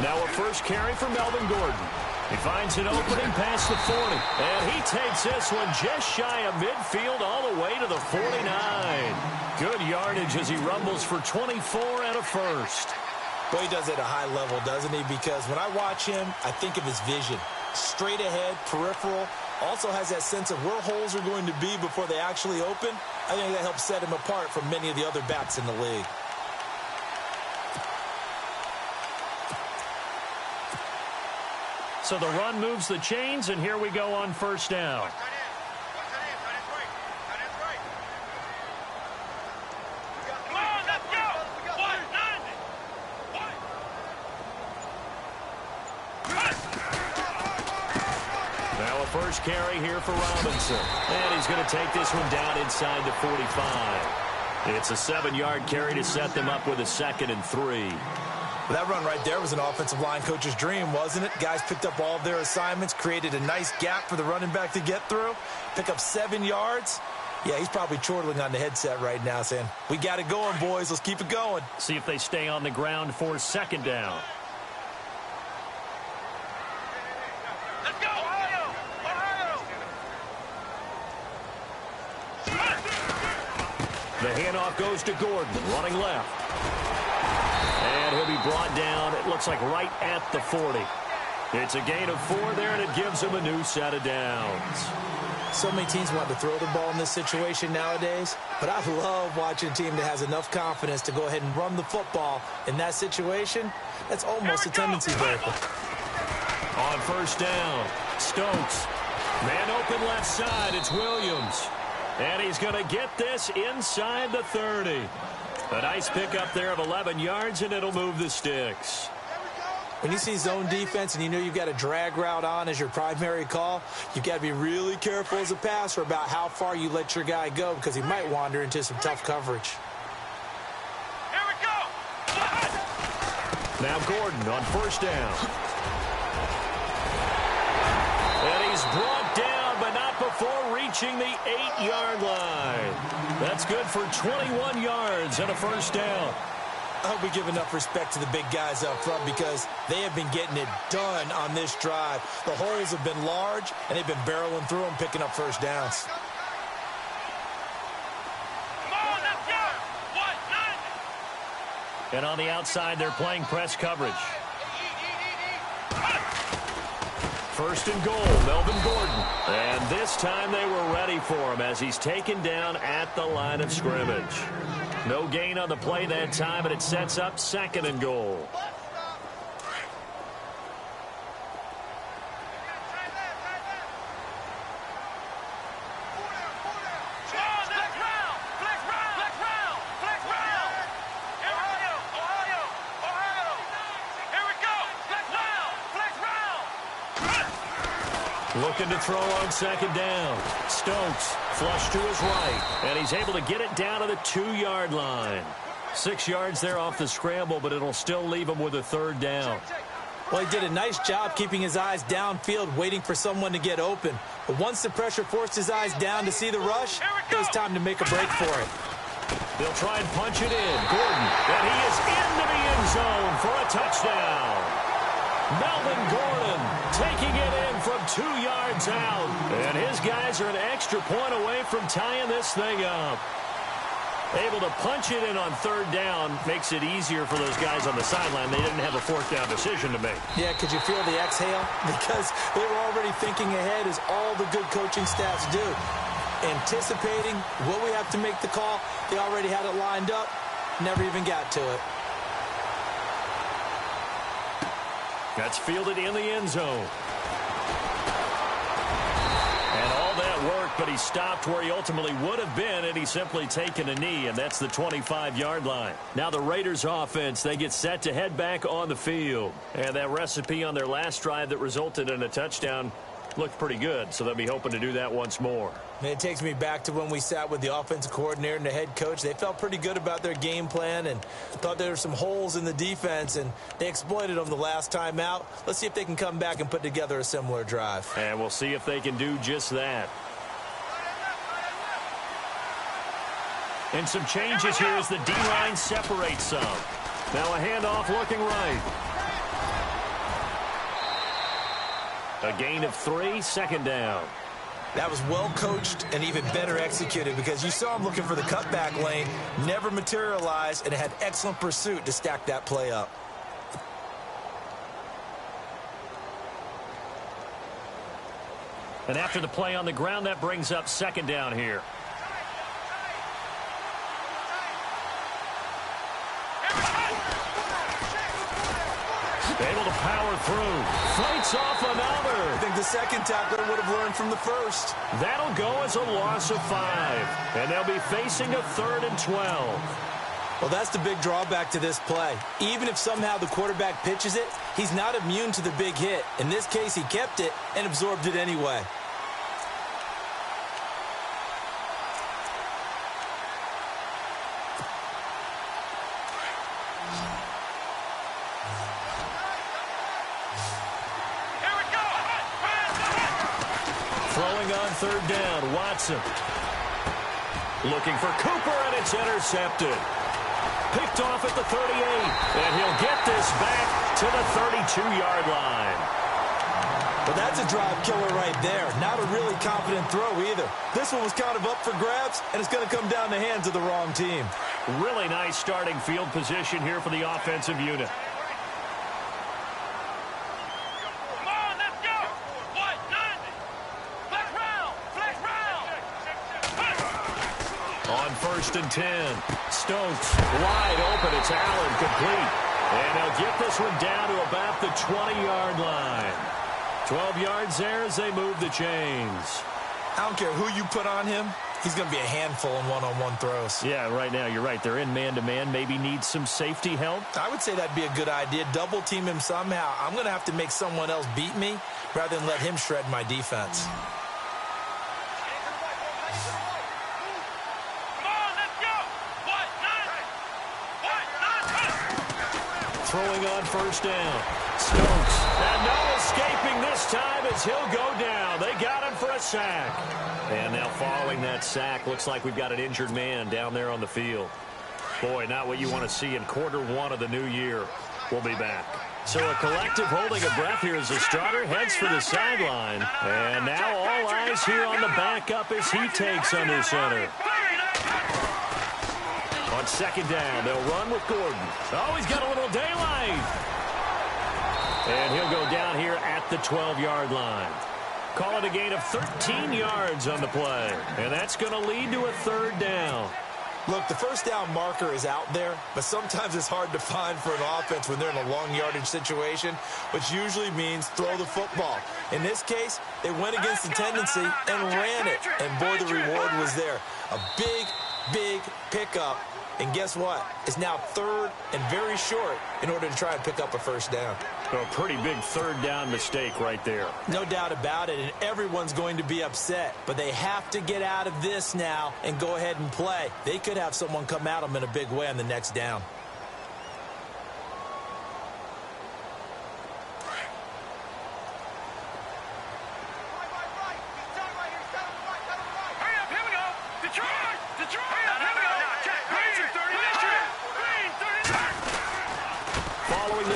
Now a first carry for Melvin Gordon. He finds an opening past the 40. And he takes this one just shy of midfield all the way to the 49. Good yardage as he rumbles for 24 and a first. Well, he does it at a high level, doesn't he? Because when I watch him, I think of his vision. Straight ahead, peripheral. Also has that sense of where holes are going to be before they actually open. I think that helps set him apart from many of the other backs in the league. So the run moves the chains, and here we go on first down. Now a first carry here for Robinson. And he's going to take this one down inside the 45. It's a 7-yard carry to set them up with a 2nd and 3. Well, that run right there was an offensive line coach's dream, wasn't it? Guys picked up all of their assignments, created a nice gap for the running back to get through, pick up 7 yards. Yeah, he's probably chortling on the headset right now saying, we got it going, boys. Let's keep it going. See if they stay on the ground for 2nd down. Let's go, Ohio! Ohio! The handoff goes to Gordon, running left. And he'll be brought down, it looks like right at the 40. It's a gain of 4 there, and it gives him a new set of downs. So many teams want to throw the ball in this situation nowadays, but I love watching a team that has enough confidence to go ahead and run the football in that situation. That's almost a tendency breaker. On first down, Stokes. Man open left side, it's Williams. And he's going to get this inside the 30. A nice pickup there of 11 yards, and it'll move the sticks. When you see zone defense and you know you've got a drag route on as your primary call, you've got to be really careful as a passer about how far you let your guy go because he might wander into some tough coverage. Here we go! Now Gordon on first down. And he's brought down, but not before reaching the 8-yard line. That's good for 21 yards and a first down. I hope we give enough respect to the big guys up front because they have been getting it done on this drive. The holes have been large, and they've been barreling through them, picking up first downs. Come on, let's go! 1-9! And on the outside, they're playing press coverage. First and goal, Melvin Gordon. And this time they were ready for him as he's taken down at the line of scrimmage. No gain on the play that time, and it sets up 2nd and goal. Looking to throw on 2nd down. Stokes flush to his right, and he's able to get it down to the 2-yard line. 6 yards there off the scramble, but it'll still leave him with a 3rd down. Well, he did a nice job keeping his eyes downfield, waiting for someone to get open. But once the pressure forced his eyes down to see the rush, it was time to make a break for it. They'll try and punch it in. Gordon, and he is into the end zone for a touchdown. Melvin Gordon taking it in from 2 yards out. And his guys are an extra point away from tying this thing up. Able to punch it in on 3rd down makes it easier for those guys on the sideline. They didn't have a 4th down decision to make. Yeah, could you feel the exhale? Because they were already thinking ahead as all the good coaching staffs do. Anticipating, will we have to make the call? They already had it lined up, never even got to it. That's fielded in the end zone. And all that work, but he stopped where he ultimately would have been, and he's simply taken a knee, and that's the 25-yard line. Now the Raiders offense, they get set to head back on the field. And that recipe on their last drive that resulted in a touchdown looked pretty good, so they'll be hoping to do that once more. Man, it takes me back to when we sat with the offensive coordinator and the head coach. They felt pretty good about their game plan and thought there were some holes in the defense, and they exploited them the last time out. Let's see if they can come back and put together a similar drive. And we'll see if they can do just that. And some changes here as the D-line separates some. Now a handoff looking right. A gain of 3, second down. That was well coached and even better executed because you saw him looking for the cutback lane, never materialized, and had excellent pursuit to stack that play up. And after the play on the ground, that brings up second down here. Able to power through. Fights off another. I think the second tackler would have learned from the first. That'll go as a loss of 5. And they'll be facing a 3rd and 12. Well, that's the big drawback to this play. Even if somehow the quarterback pitches it, he's not immune to the big hit. In this case, he kept it and absorbed it anyway. Throwing on 3rd down, Watson. Looking for Cooper, and it's intercepted. Picked off at the 38, and he'll get this back to the 32-yard line. Well, that's a drive killer right there. Not a really confident throw either. This one was kind of up for grabs, and it's going to come down the hands of the wrong team. Really nice starting field position here for the offensive unit. On 1st and 10, Stokes wide open. It's Allen, complete. And they'll get this one down to about the 20-yard line. 12 yards there as they move the chains. I don't care who you put on him. He's going to be a handful in one-on-one throws. Yeah, right now you're right. They're in man-to-man. Maybe needs some safety help. I would say that'd be a good idea. Double team him somehow. I'm going to have to make someone else beat me rather than let him shred my defense. Throwing on 1st down. Stokes. And no escaping this time as he'll go down. They got him for a sack. And now following that sack, looks like we've got an injured man down there on the field. Boy, not what you want to see in Q1 of the new year. We'll be back. So a collective holding a breath here as the starter heads for the sideline. And now all eyes here on the backup as he takes under center. On 2nd down, they'll run with Gordon. Oh, he's got a little daylight. And he'll go down here at the 12-yard line. Call it a gain of 13 yards on the play. And that's going to lead to a 3rd down. Look, the 1st down marker is out there, but sometimes it's hard to find for an offense when they're in a long yardage situation, which usually means throw the football. In this case, they went against the tendency and ran it. And boy, the reward was there. A big pickup. And guess what? It's now 3rd and very short in order to try and pick up a 1st down. A pretty big 3rd down mistake right there. No doubt about it, and everyone's going to be upset. But they have to get out of this now and go ahead and play. They could have someone come at them in a big way on the next down.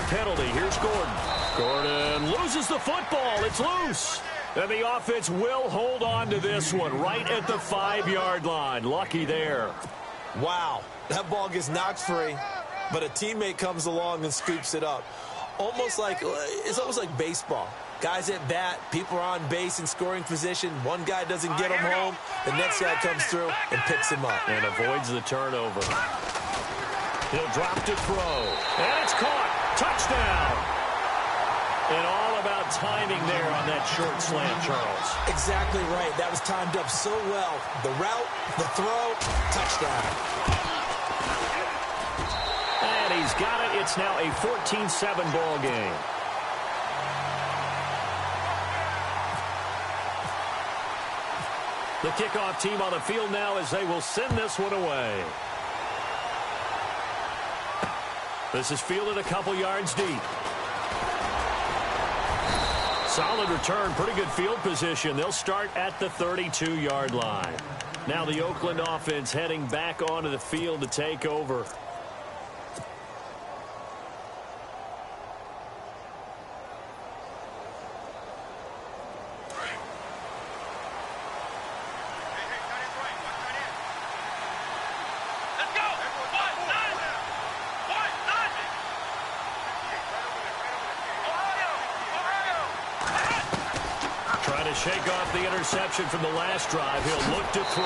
Penalty. Here's Gordon. Gordon loses the football. It's loose. And the offense will hold on to this one right at the 5-yard line. Lucky there. Wow. That ball gets knocked free, but a teammate comes along and scoops it up. It's almost like baseball. Guys at bat, people are on base in scoring position. One guy doesn't get him home. The next guy comes through and picks him up. And avoids the turnover. He'll drop to throw. And it's caught. Touchdown. And all about timing there on that short slant, Charles. Exactly right. That was timed up so well. The route, the throw, touchdown. And he's got it. It's now a 14-7 ball game. The kickoff team on the field now as they will send this one away. This is fielded a couple yards deep. Solid return, pretty good field position. They'll start at the 32-yard line. Now the Oakland offense heading back onto the field to take over. shake off the interception from the last drive. He'll look to throw.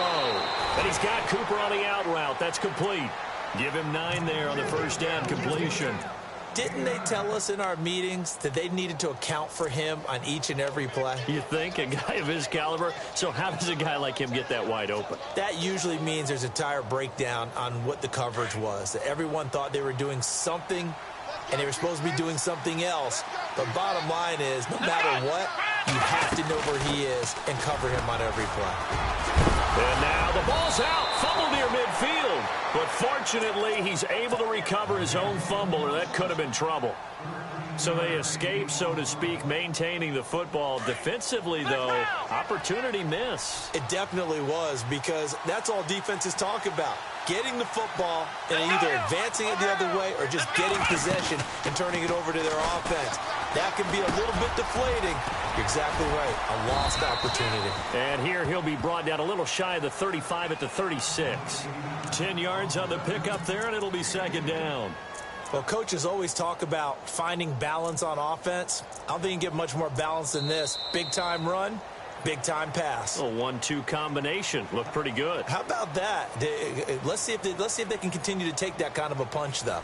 And he's got Cooper on the out route. That's complete. Give him 9 there on the first down completion. Didn't they tell us in our meetings that they needed to account for him on each and every play? You think? A guy of his caliber? So how does a guy like him get that wide open? That usually means there's a tire breakdown on what the coverage was. That everyone thought they were doing something, and they were supposed to be doing something else. But bottom line is, no matter what, you have to know where he is and cover him on every play. And now the ball's out. Fumble near midfield. But fortunately, he's able to recover his own fumble, or that could have been trouble. So they escape, so to speak, maintaining the football. Defensively, though, opportunity miss. It definitely was, because that's all defenses talk about. Getting the football and either advancing it the other way or just getting possession and turning it over to their offense. That can be a little bit deflating. You're exactly right. A lost opportunity. And here he'll be brought down a little shy of the 35 at the 36. 10 yards on the pickup there, and it'll be second down. Well, coaches always talk about finding balance on offense. I don't think you can get much more balance than this. Big-time run, big-time pass. A 1-2 combination. Looked pretty good. How about that? Let's see if they can continue to take that kind of a punch, though.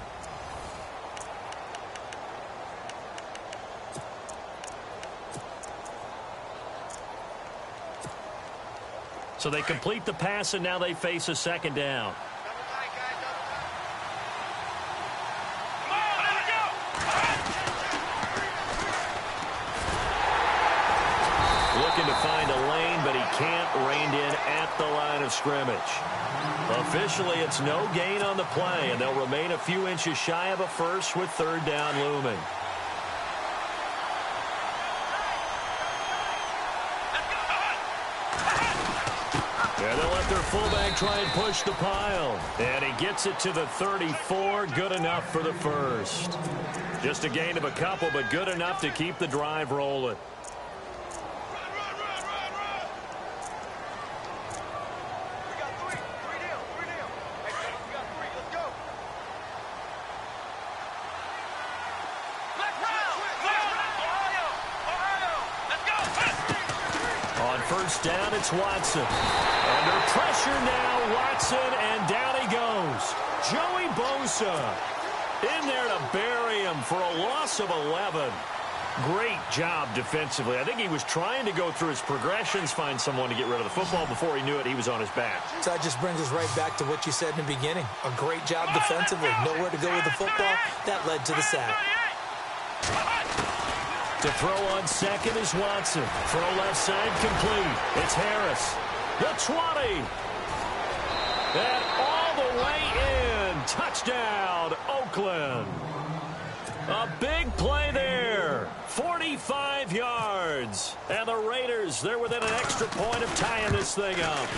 So they complete the pass, and now they face a second down. Looking to find a lane, but he can't rein in at the line of scrimmage. Officially, it's no gain on the play, and they'll remain a few inches shy of a first with third down looming. And they'll let their fullback try and push the pile. And he gets it to the 34. Good enough for the first. Just a gain of a couple, but good enough to keep the drive rolling. First down, it's Watson. Under pressure now, Watson, and down he goes. Joey Bosa in there to bury him for a loss of 11. Great job defensively. I think he was trying to go through his progressions, find someone to get rid of the football. Before he knew it, he was on his back. So that just brings us right back to what you said in the beginning. A great job defensively. Nowhere to go with the football. That led to the sack. To throw on second is Watson. Throw left side complete. It's Harris. The 20. And all the way in. Touchdown, Oakland. A big play there. 45 yards. And the Raiders, they're within an extra point of tying this thing up.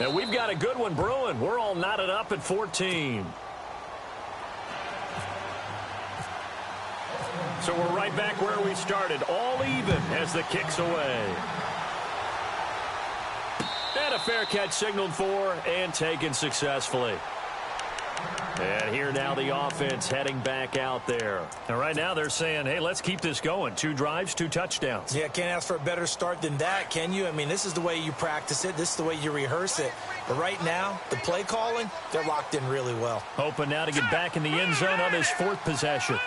And we've got a good one brewing. We're all knotted up at 14. So we're right back where we started, all even as the kick's away. And a fair catch signaled for and taken successfully. And here now the offense heading back out there. And right now they're saying, hey, let's keep this going. 2 drives, 2 touchdowns. Yeah, can't ask for a better start than that, can you? I mean, this is the way you practice it. This is the way you rehearse it. But right now, the play calling, they're locked in really well. Hoping now to get back in the end zone on his 4th possession.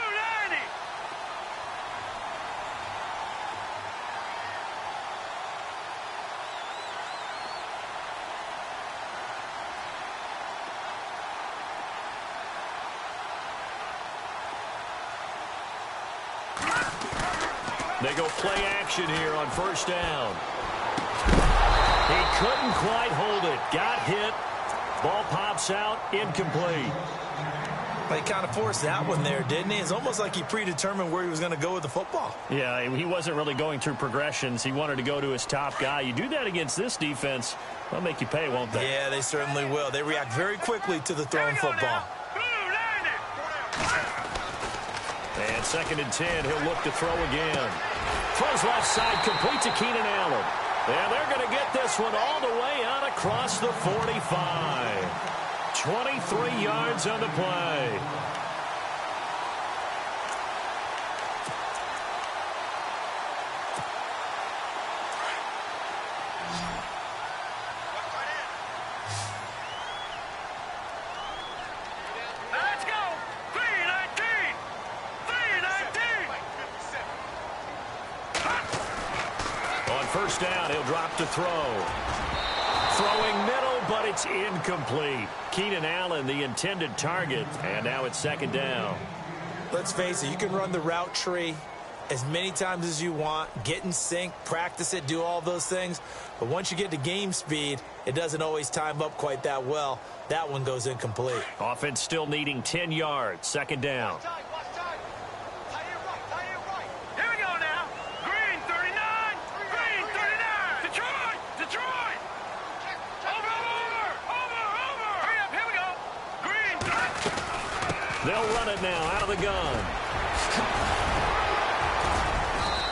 They go play action here on first down. He couldn't quite hold it. Got hit. Ball pops out. Incomplete. Well, he kind of forced that one there, didn't he? It's almost like he predetermined where he was going to go with the football. Yeah, he wasn't really going through progressions. He wanted to go to his top guy. You do that against this defense, they'll make you pay, won't they? Yeah, they certainly will. They react very quickly to the thrown football. And 2nd and 10, he'll look to throw again. Throws left side, complete to Keenan Allen. And they're going to get this one all the way out across the 45. 23 yards on the play. Let's go. 319. 319. On first down, he'll drop to throw. Throwing middle, but it's incomplete. Keenan Allen, the intended target, and now it's second down. Let's face it, you can run the route tree as many times as you want, get in sync, practice it, do all those things. But once you get to game speed, it doesn't always time up quite that well. That one goes incomplete. Offense still needing 10 yards. Second down. Here we go now. Green 39. Green 39. Detroit. Detroit. Over. Hurry up. Here we go. Green. They'll run it now out of the gun.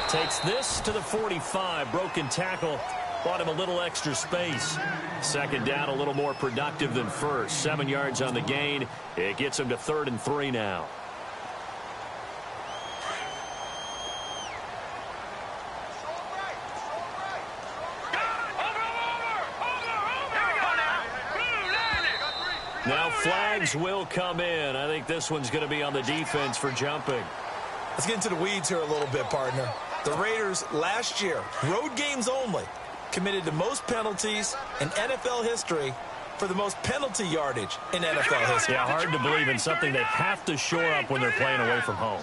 Takes this to the 45. Broken tackle. Bought him a little extra space. Second down, a little more productive than first. 7 yards on the gain. It gets him to 3rd and 3 now. Now flags will come in. I think this one's going to be on the defense for jumping. Let's get into the weeds here a little bit, partner. The Raiders last year, road games only, committed the most penalties in NFL history for the most penalty yardage in NFL history. Yeah, hard to believe in something they have to shore up when they're playing away from home.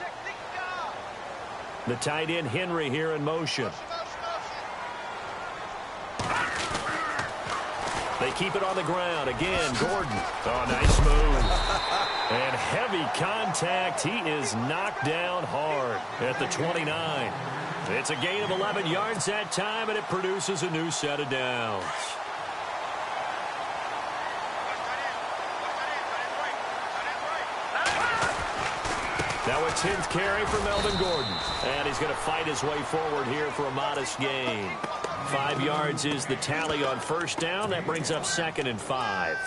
The tight end Henry here in motion. They keep it on the ground. Again, Gordon. Oh, nice move. And heavy contact. He is knocked down hard at the 29. It's a gain of 11 yards that time, and it produces a new set of downs. Now a 10th carry for Melvin Gordon. And he's going to fight his way forward here for a modest gain. 5 yards is the tally on first down. That brings up 2nd and 5.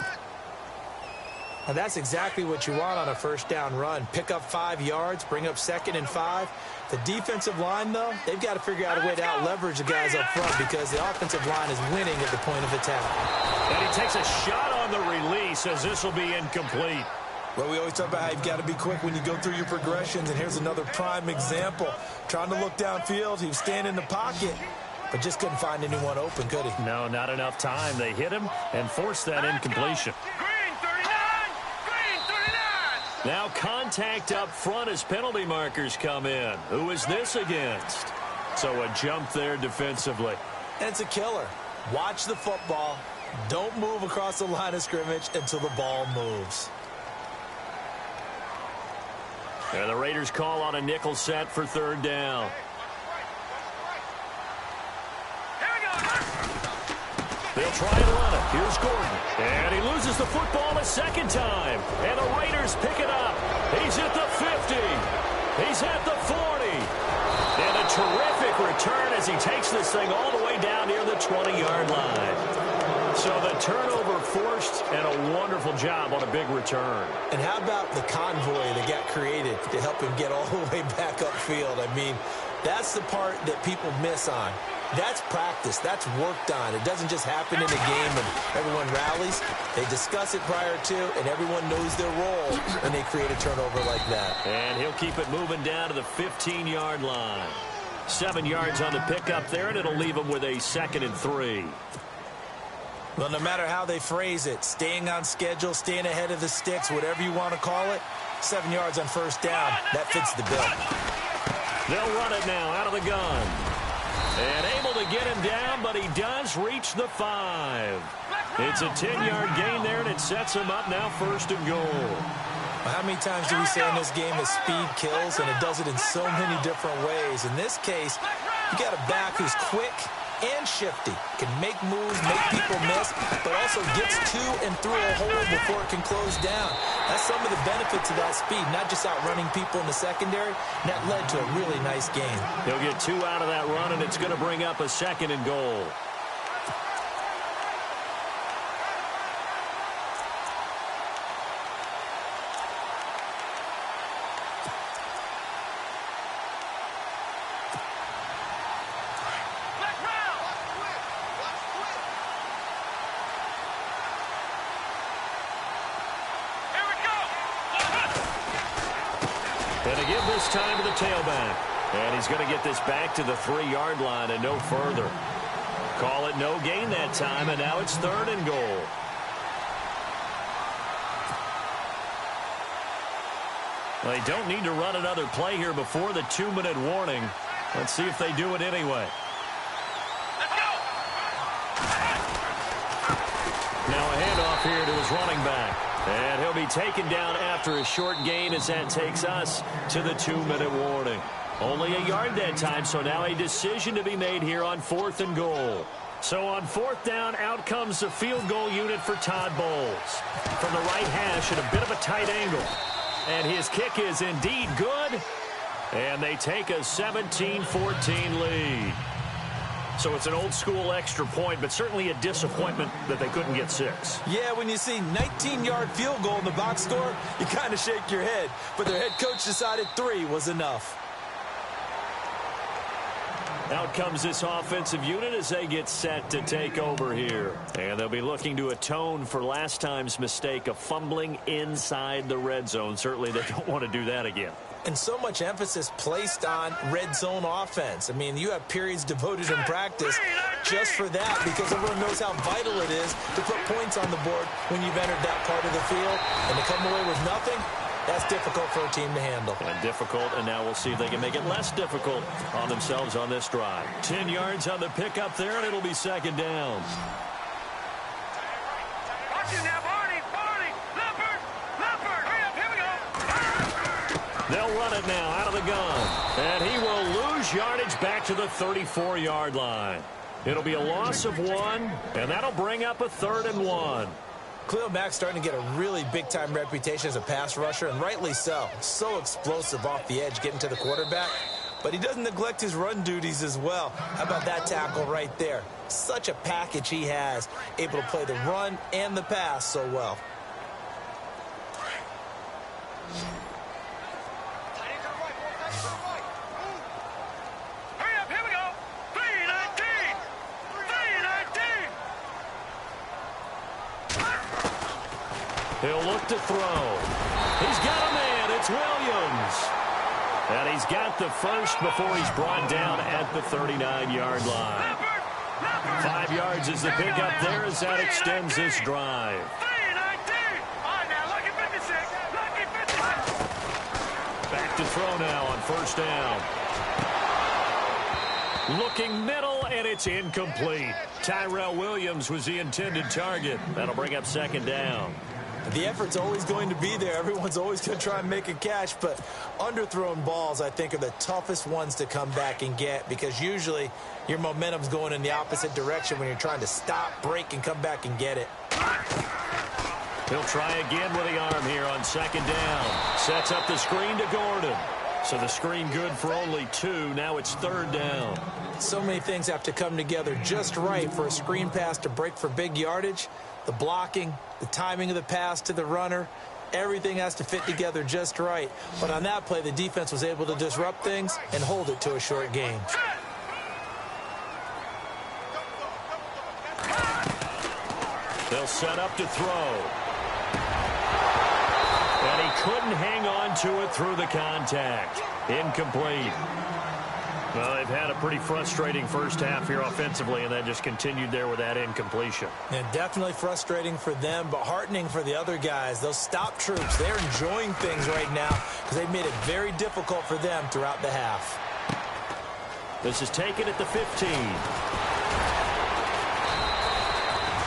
And that's exactly what you want on a first down run. Pick up 5 yards, bring up 2nd and 5. The defensive line, though, they've got to figure out a way to out-leverage the guys up front because the offensive line is winning at the point of attack. And he takes a shot on the release as this will be incomplete. Well, we always talk about how you've got to be quick when you go through your progressions, and here's another prime example. Trying to look downfield, he was standing in the pocket, but just couldn't find anyone open, could he? No, not enough time. They hit him and forced that incompletion. Green 39. Green 39. Now contact up front as penalty markers come in. Who is this against? So a jump there defensively. And it's a killer. Watch the football. Don't move across the line of scrimmage until the ball moves. And the Raiders call on a nickel set for 3rd down. They'll try and run it. Here's Gordon. And he loses the football a second time. And the Raiders pick it up. He's at the 50. He's at the 40. And a terrific return as he takes this thing all the way down near the 20-yard line. So the turnover forced and a wonderful job on a big return. And how about the convoy that got created to help him get all the way back upfield? I mean, that's the part that people miss on. That's practice. That's worked on. It doesn't just happen in a game and everyone rallies. They discuss it prior to, and everyone knows their role when they create a turnover like that. And he'll keep it moving down to the 15-yard line. 7 yards on the pickup there, and it'll leave him with a 2nd and 3. Well, no matter how they phrase it, staying on schedule, staying ahead of the sticks, whatever you want to call it, 7 yards on first down, that fits the bill. They'll run it now out of the gun. And able to get him down, but he does reach the 5. It's a 10-yard gain there, and it sets him up now 1st and goal. Well, how many times do we say in this game that speed kills, and it does it in so many different ways? In this case, you got a back who's quick and shifty, can make moves, make people miss, but also gets to and through a hole before it can close down. That's some of the benefits of that speed, not just outrunning people in the secondary. And that led to a really nice game. He'll get 2 out of that run, and it's going to bring up a 2nd and goal. And to give this time to the tailback. And he's going to get this back to the 3-yard line and no further. Call it no gain that time, and now it's 3rd and goal. Well, they don't need to run another play here before the 2-minute warning. Let's see if they do it anyway. Let's go! Now a handoff here to his running back. And he'll be taken down after a short gain as that takes us to the 2-minute warning. Only a yard that time, so now a decision to be made here on 4th and goal. So on 4th down, out comes the field goal unit for Todd Bowles. From the right hash at a bit of a tight angle. And his kick is indeed good. And they take a 17-14 lead. So it's an old-school extra point, but certainly a disappointment that they couldn't get 6. Yeah, when you see 19-yard field goal in the box score, you kind of shake your head. But their head coach decided 3 was enough. Out comes this offensive unit as they get set to take over here. And they'll be looking to atone for last time's mistake of fumbling inside the red zone. Certainly they don't want to do that again. And so much emphasis placed on red zone offense. I mean, you have periods devoted in practice just for that because everyone knows how vital it is to put points on the board when you've entered that part of the field. And to come away with nothing, that's difficult for a team to handle. And difficult, and now we'll see if they can make it less difficult on themselves on this drive. 10 yards on the pickup there, and it'll be 2nd down. Watch it now, Barney! Leopard! Hurry up, here we go! They'll run it now out of the gun. And he will lose yardage back to the 34-yard line. It'll be a loss of 1, and that'll bring up a 3rd and 1. Khalil Mack's starting to get a really big-time reputation as a pass rusher, and rightly so. So explosive off the edge getting to the quarterback. But he doesn't neglect his run duties as well. How about that tackle right there? Such a package he has, able to play the run and the pass so well. Hurry up, here we go! 3-19! 3-19! He'll look to throw. He's got a man. It's Williams. And he's got the first before he's brought down at the 39-yard line. 5 yards is the pickup there as that extends this drive. 3-19! All right, now, lucky 56! Lucky 56! Back to throw now on 1st down. Looking middle, and it's incomplete. Tyrell Williams was the intended target. That'll bring up 2nd down. The effort's always going to be there. Everyone's always going to try and make a catch, but underthrown balls, I think, are the toughest ones to come back and get because usually your momentum's going in the opposite direction when you're trying to stop, break, and come back and get it. He'll try again with the arm here on 2nd down. Sets up the screen to Gordon. So the screen good for only 2. Now it's 3rd down. So many things have to come together just right for a screen pass to break for big yardage. The blocking, the timing of the pass to the runner, everything has to fit together just right. But on that play, the defense was able to disrupt things and hold it to a short gain. They'll set up to throw. And he couldn't hang on to it through the contact. Incomplete. Well, they've had a pretty frustrating first half here offensively, and that just continued there with that incompletion. And definitely frustrating for them, but heartening for the other guys. Those stop troops, they're enjoying things right now because they've made it very difficult for them throughout the half. This is taken at the 15.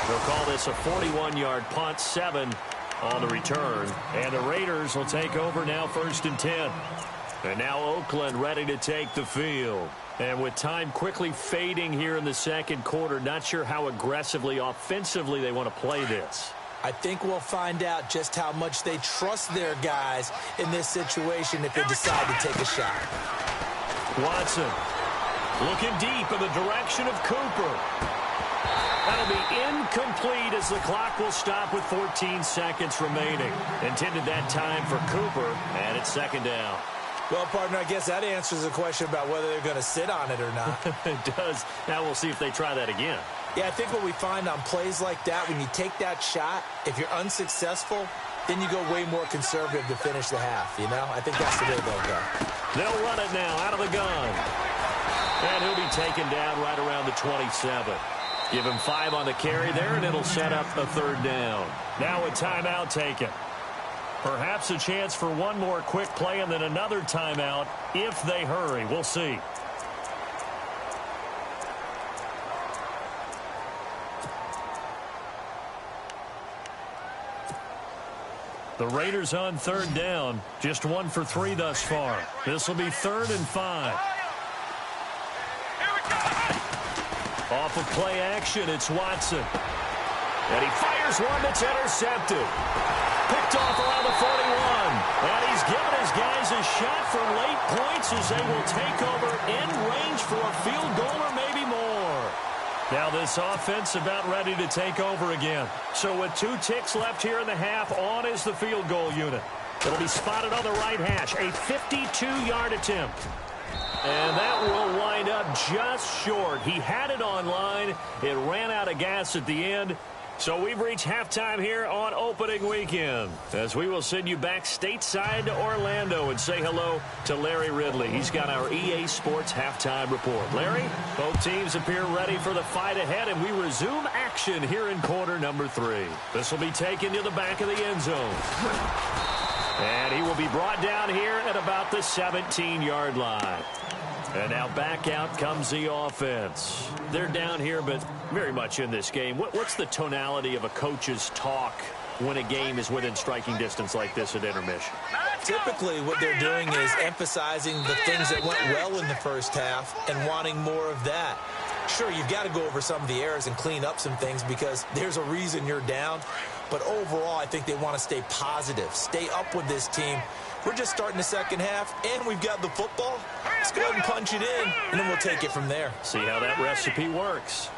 They'll call this a 41-yard punt, 7 on the return. And the Raiders will take over now 1st and 10. And now Oakland ready to take the field. And with time quickly fading here in the 2nd quarter, not sure how aggressively, offensively they want to play this. I think we'll find out just how much they trust their guys in this situation if they decide to take a shot. Watson looking deep in the direction of Cooper. That'll be incomplete as the clock will stop with 14 seconds remaining. Intended that time for Cooper, and it's 2nd down. Well, partner, I guess that answers the question about whether they're going to sit on it or not. It does. Now we'll see if they try that again. Yeah, I think what we find on plays like that, when you take that shot, if you're unsuccessful, then you go way more conservative to finish the half, you know? I think that's the way they'll go. They'll run it now out of the gun. And he'll be taken down right around the 27. Give him 5 on the carry there, and it'll set up a 3rd down. Now a timeout taken. Perhaps a chance for one more quick play and then another timeout if they hurry. We'll see. The Raiders on 3rd down. Just 1 for 3 thus far. This will be 3rd and 5. Off of play action, it's Watson. And he fires one that's intercepted. Picked off around the 41. And he's given his guys a shot for late points as they will take over in range for a field goal or maybe more. Now this offense about ready to take over again. So with 2 ticks left here in the half, on is the field goal unit. It'll be spotted on the right hash. A 52-yard attempt. And that will wind up just short. He had it on line. It ran out of gas at the end. So we've reached halftime here on opening weekend, as we will send you back stateside to Orlando and say hello to Larry Ridley. He's got our EA Sports halftime report. Larry, both teams appear ready for the fight ahead, and we resume action here in quarter number 3. This will be taken to the back of the end zone. And he will be brought down here at about the 17-yard line. And now back out comes the offense. They're down here, but very much in this game. What's the tonality of a coach's talk when a game is within striking distance like this at intermission? Typically, what they're doing is emphasizing the things that went well in the first half and wanting more of that. Sure, you've got to go over some of the errors and clean up some things because there's a reason you're down. But overall, I think they want to stay positive, stay up with this team. We're just starting the second half, and we've got the football. Let's go ahead and punch it in, and then we'll take it from there. See how that recipe works.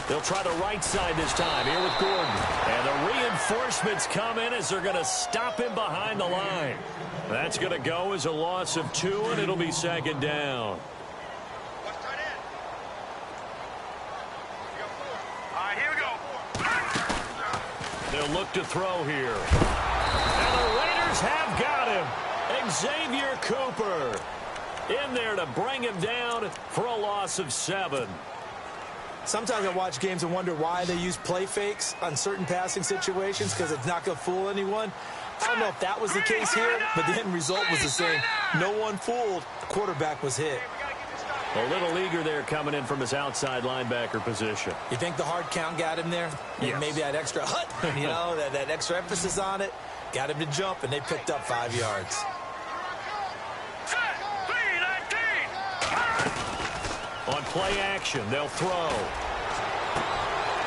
They'll try the right side this time here with Gordon. And the reinforcements come in as they're going to stop him behind the line. That's going to go as a loss of 2, and it'll be 2nd down. They'll look to throw here. And the Raiders have got him. Xavier Cooper in there to bring him down for a loss of 7. Sometimes I watch games and wonder why they use play fakes on certain passing situations because it's not going to fool anyone. I don't know if that was the case here, but the end result was the same. No one fooled. The quarterback was hit. A little eager there coming in from his outside linebacker position. You think the hard count got him there? Yes. Maybe that extra you know, that extra emphasis on it. Got him to jump, and they picked up 5 yards. On play action, they'll throw.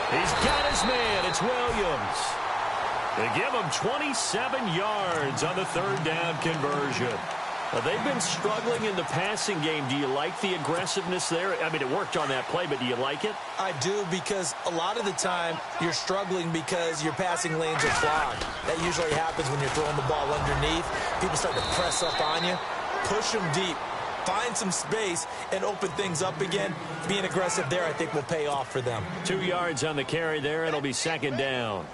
He's got his man. It's Williams. They give him 27 yards on the 3rd down conversion. They've been struggling in the passing game. Do you like the aggressiveness there? I mean, it worked on that play, but do you like it? I do, because a lot of the time you're struggling because your passing lanes are clogged. That usually happens when you're throwing the ball underneath. People start to press up on you. Push them deep. Find some space and open things up again. Being aggressive there, I think, will pay off for them. 2 yards on the carry there. It'll be 2nd down.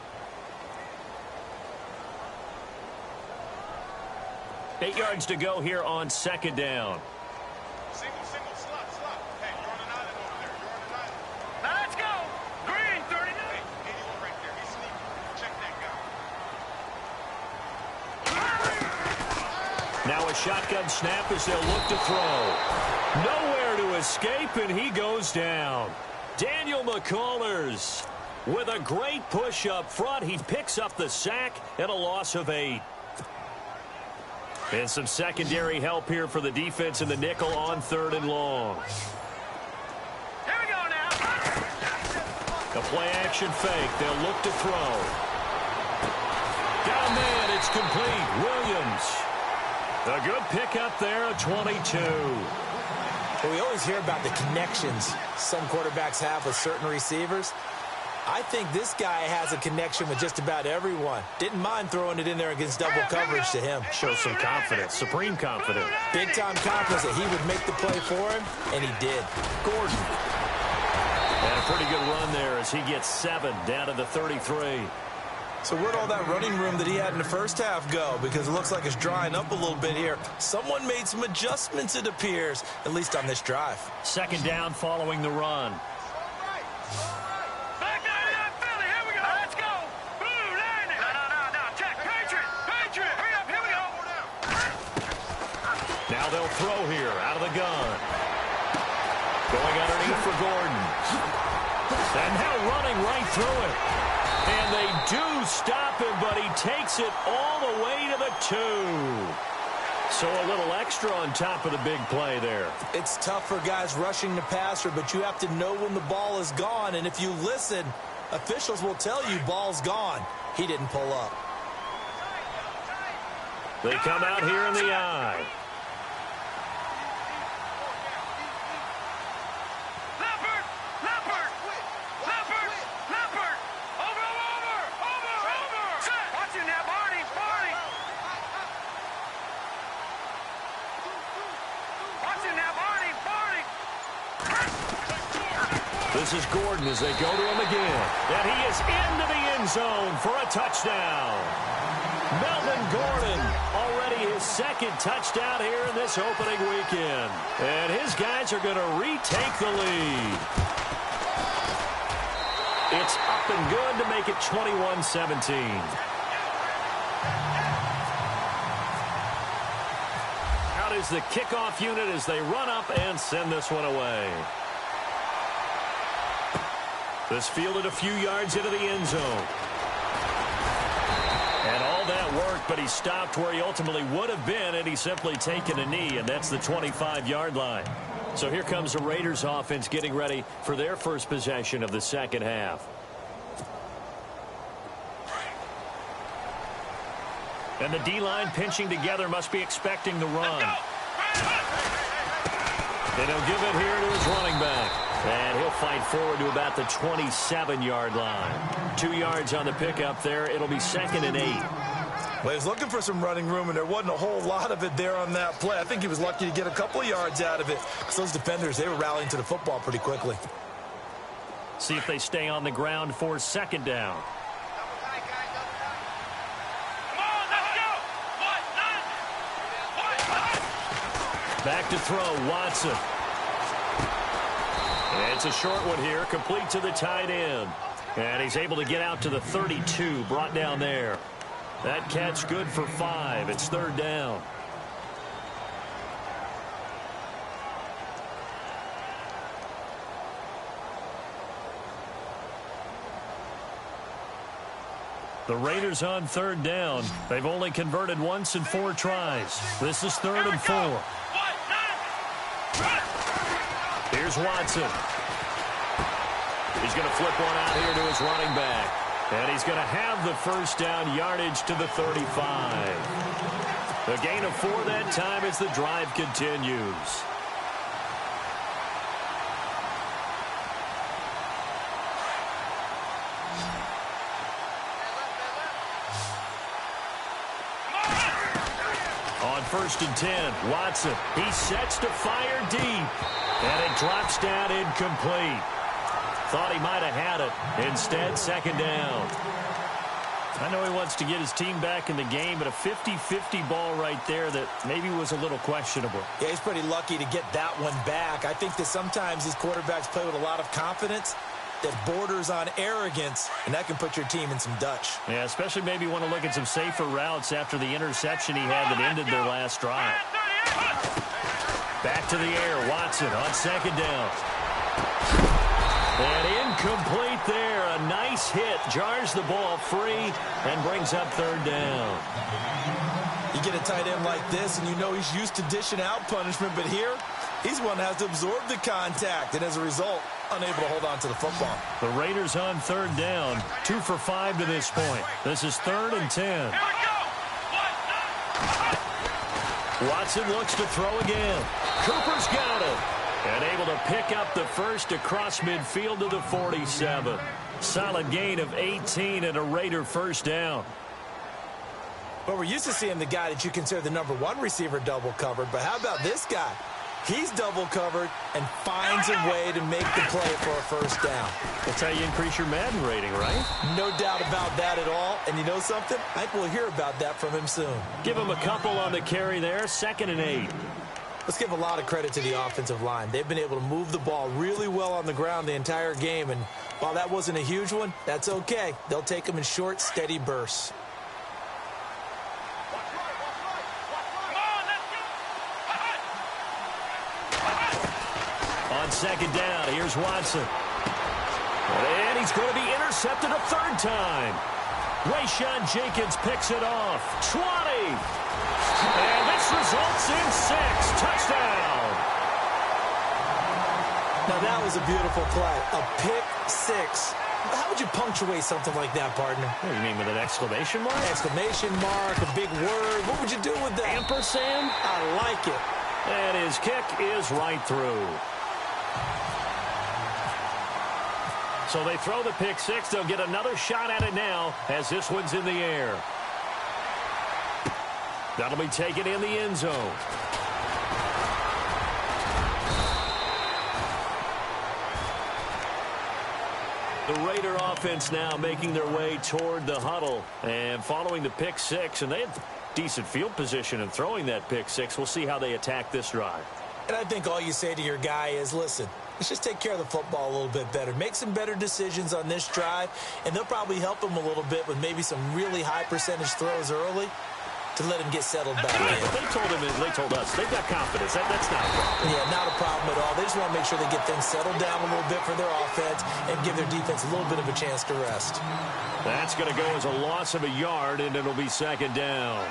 8 yards to go here on 2nd down. Single, slot. Hey, you're on an island over there. You're on an island. Now let's go. Green, 39. Hey, 81 right there. He's sneaking. Check that guy. Now a shotgun snap as they'll look to throw. Nowhere to escape, and he goes down. Daniel McCullers with a great push up front. He picks up the sack and a loss of 8. And some secondary help here for the defense in the nickel on 3rd and long. Here we go now. A play-action fake. They'll look to throw. Got a man. It's complete. Williams. A good pickup there at 22. Well, we always hear about the connections some quarterbacks have with certain receivers. I think this guy has a connection with just about everyone. Didn't mind throwing it in there against double coverage to him. Shows some confidence, supreme confidence. Big-time confidence that he would make the play for him, and he did. Gordon. And a pretty good run there as he gets 7 down to the 33. So where'd all that running room that he had in the first half go? Because it looks like it's drying up a little bit here. Someone made some adjustments, it appears, at least on this drive. Second down following the run. Now they'll throw here out of the gun. Going underneath for Gordon. And now running right through it. And they do stop him, but he takes it all the way to the 2. So a little extra on top of the big play there. It's tough for guys rushing the passer, but you have to know when the ball is gone. And if you listen, officials will tell you ball's gone. He didn't pull up. They come out here in the eye. This is Gordon as they go to him again. And he is into the end zone for a touchdown. Melvin Gordon, already his second touchdown here in this opening weekend. And his guys are going to retake the lead. It's up and good to make it 21-17. Out is the kickoff unit as they run up and send this one away. This fielded a few yards into the end zone. And all that worked, but he stopped where he ultimately would have been, and he's simply taken a knee, and that's the 25-yard line. So here comes the Raiders offense getting ready for their first possession of the second half. And the D-line pinching together must be expecting the run. And he'll give it here to his running back. And he'll fight forward to about the 27-yard line. 2 yards on the pickup there. It'll be 2nd and 8. Well, he was looking for some running room, and there wasn't a whole lot of it there on that play. I think he was lucky to get a couple of yards out of it. Because those defenders, they were rallying to the football pretty quickly. See if they stay on the ground for 2nd down. Back to throw, Watson. It's a short one here, complete to the tight end. And he's able to get out to the 32, brought down there. That catch good for 5. It's 3rd down. The Raiders on 3rd down. They've only converted once in 4 tries. This is 3rd and 4. Here's Watson. He's going to flip one out here to his running back. And he's going to have the first down, yardage to the 35. A gain of 4 that time as the drive continues. On 1st and 10, Watson. He sets to fire deep. And it drops down incomplete. Thought he might have had it. Instead, 2nd down. I know he wants to get his team back in the game, but a 50-50 ball right there that maybe was a little questionable. Yeah, he's pretty lucky to get that one back. I think that sometimes these quarterbacks play with a lot of confidence that borders on arrogance, and that can put your team in some Dutch. Yeah, especially maybe want to look at some safer routes after the interception he had that ended their last drive. Back to the air, Watson on 2nd down. And incomplete there. A nice hit. Jars the ball free and brings up 3rd down. You get a tight end like this, and you know he's used to dishing out punishment, but here, he's one that has to absorb the contact, and as a result, unable to hold on to the football. The Raiders on 3rd down. 2 for 5 to this point. This is 3rd and 10. Watson looks to throw again. Cooper's got it. And able to pick up the first across midfield to the 47. Solid gain of 18 and a Raider first down. But we're used to seeing the guy that you consider the #1 receiver double covered. But how about this guy? He's double covered and finds a way to make the play for a first down. That's how you increase your Madden rating, right? No doubt about that at all. And you know something? I think we'll hear about that from him soon. Give him a couple on the carry there. 2nd and 8. Let's give a lot of credit to the offensive line. They've been able to move the ball really well on the ground the entire game. And while that wasn't a huge one, that's okay. They'll take them in short, steady bursts. On 2nd down, here's Watson. And he's going to be intercepted a 3rd time. Rayshawn Jenkins picks it off. 20. And this results in 6. Touchdown. Now, that was a beautiful play. A pick 6. How would you punctuate something like that, partner? What do you mean, with an exclamation mark? Exclamation mark, a big word. What would you do with that? Ampersand? I like it. And his kick is right through. So they throw the pick 6. They'll get another shot at it now as this one's in the air. That'll be taken in the end zone. The Raider offense now making their way toward the huddle and following the pick 6. And they had decent field position in throwing that pick 6. We'll see how they attack this drive. And I think all you say to your guy is, listen, let's just take care of the football a little bit better. Make some better decisions on this drive, and they'll probably help him a little bit with maybe some really high percentage throws early to let him get settled back in. They told us they've got confidence. That's not a problem. Yeah, not a problem at all. They just want to make sure they get things settled down a little bit for their offense and give their defense a little bit of a chance to rest. That's going to go as a loss of a yard, and it'll be 2nd down.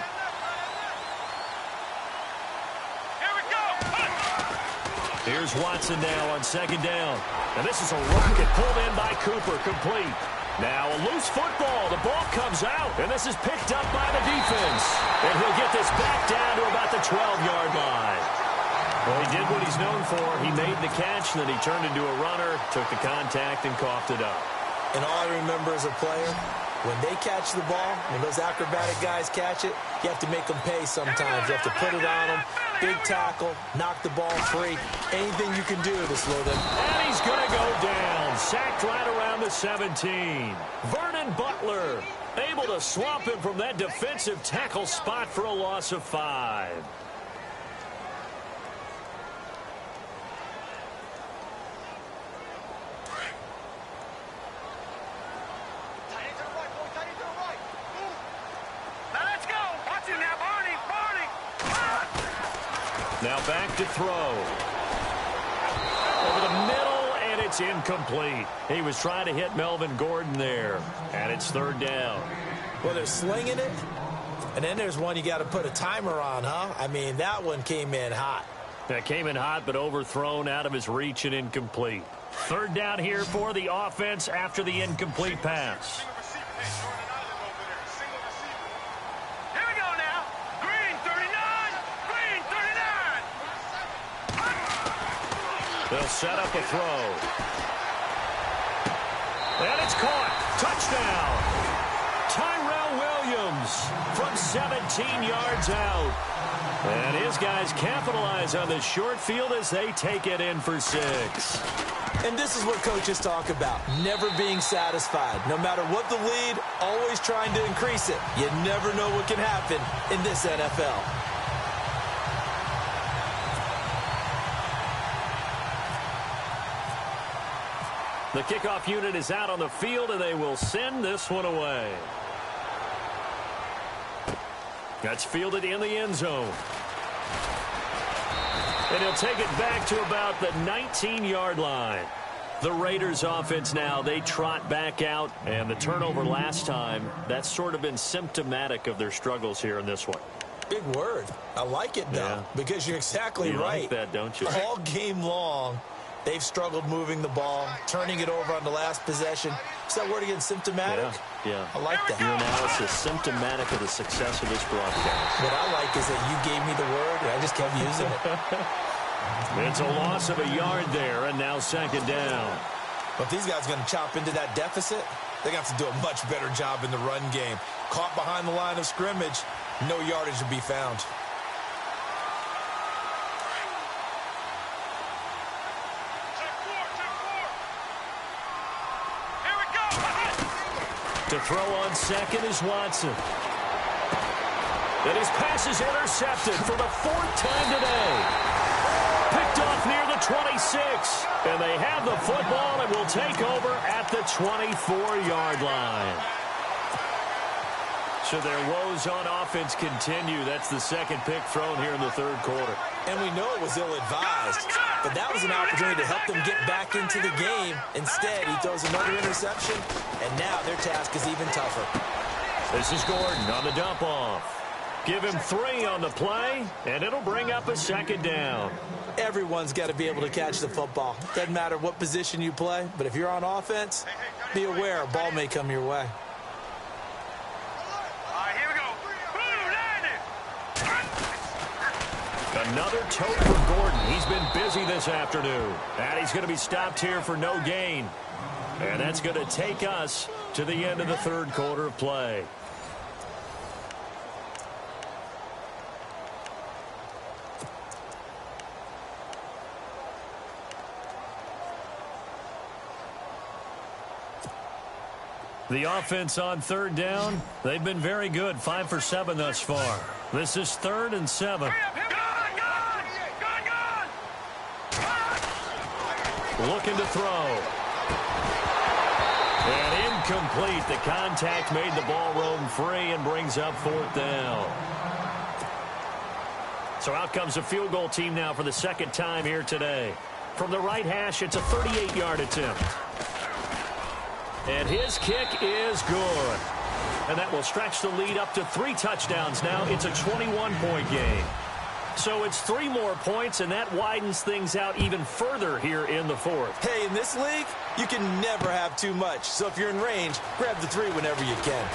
Here's Watson now on 2nd down. And this is a rocket pulled in by Cooper, complete. Now a loose football. The ball comes out, and this is picked up by the defense. And he'll get this back down to about the 12-yard line. Well, he did what he's known for. He made the catch, and then he turned into a runner, took the contact, and coughed it up. And all I remember as a player, when they catch the ball, when those acrobatic guys catch it, you have to make them pay sometimes. You have to put it on them. Big tackle, knock the ball free. Anything you can do to slow them. And he's going to go down. Sacked right around the 17. Vernon Butler able to swamp him from that defensive tackle spot for a loss of 5. Now back to throw. Over the middle, and it's incomplete. He was trying to hit Melvin Gordon there, and it's 3rd down. Well, they're slinging it, and then there's one you got to put a timer on, huh? I mean, that one came in hot. That came in hot, but overthrown out of his reach and incomplete. 3rd down here for the offense after the incomplete pass. They'll set up a throw. And it's caught. Touchdown. Tyrell Williams from 17 yards out. And his guys capitalize on the short field as they take it in for 6. And this is what coaches talk about, never being satisfied. No matter what the lead, always trying to increase it. You never know what can happen in this NFL. The kickoff unit is out on the field, and they will send this one away. That's fielded in the end zone. And he'll take it back to about the 19-yard line. The Raiders offense now, they trot back out, and the turnover last time, that's sort of been symptomatic of their struggles here in this one. Big word. I like it, though, because you're exactly right. You like that, don't you? All game long, they've struggled moving the ball, turning it over on the last possession. Is that word again, symptomatic? Yeah. I like that. Your analysis, symptomatic of the success of this broadcast. What I like is that you gave me the word, and I just kept using it. It's a loss of a yard there, and now 2nd down. But if these guys are going to chop into that deficit, they're going to have to do a much better job in the run game. Caught behind the line of scrimmage, no yardage to be found. Here we go. To throw on second is Watson. And his pass is intercepted for the 4th time today. Picked off near the 26. And they have the football and will take over at the 24-yard line. So their woes on offense continue. That's the second pick thrown here in the 3rd quarter. And we know it was ill-advised, but that was an opportunity to help them get back into the game. Instead, he throws another interception, and now their task is even tougher. This is Gordon on the dump-off. Give him 3 on the play, and it'll bring up a 2nd down. Everyone's got to be able to catch the football. Doesn't matter what position you play, but if you're on offense, be aware a ball may come your way. All right, here we go. Boom, landed. Another tote for Gordon. He's been busy this afternoon. And he's going to be stopped here for no gain. And that's going to take us to the end of the 3rd quarter of play. The offense on 3rd down, they've been very good, 5 for 7 thus far. This is 3rd and 7. Looking to throw. And incomplete. The contact made the ball roam free and brings up 4th down. So out comes a field goal team now for the 2nd time here today. From the right hash, it's a 38-yard attempt. And his kick is good. And that will stretch the lead up to 3 touchdowns now. It's a 21-point game. So it's 3 more points, and that widens things out even further here in the 4th. Hey, in this league, you can never have too much. So if you're in range, grab the 3 whenever you can.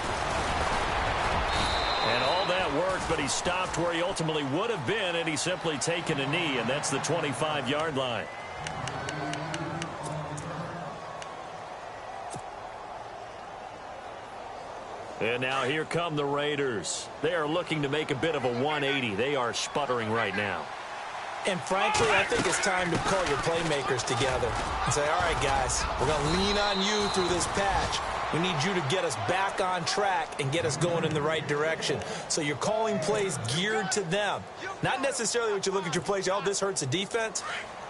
And all that worked, but he stopped where he ultimately would have been, and he's simply taken a knee, and that's the 25-yard line. And now here come the Raiders. They are looking to make a bit of a 180. They are sputtering right now. And frankly, I think it's time to call your playmakers together and say, all right, guys, we're going to lean on you through this patch. We need you to get us back on track and get us going in the right direction. So you're calling plays geared to them. Not necessarily what you look at your plays, oh, this hurts the defense.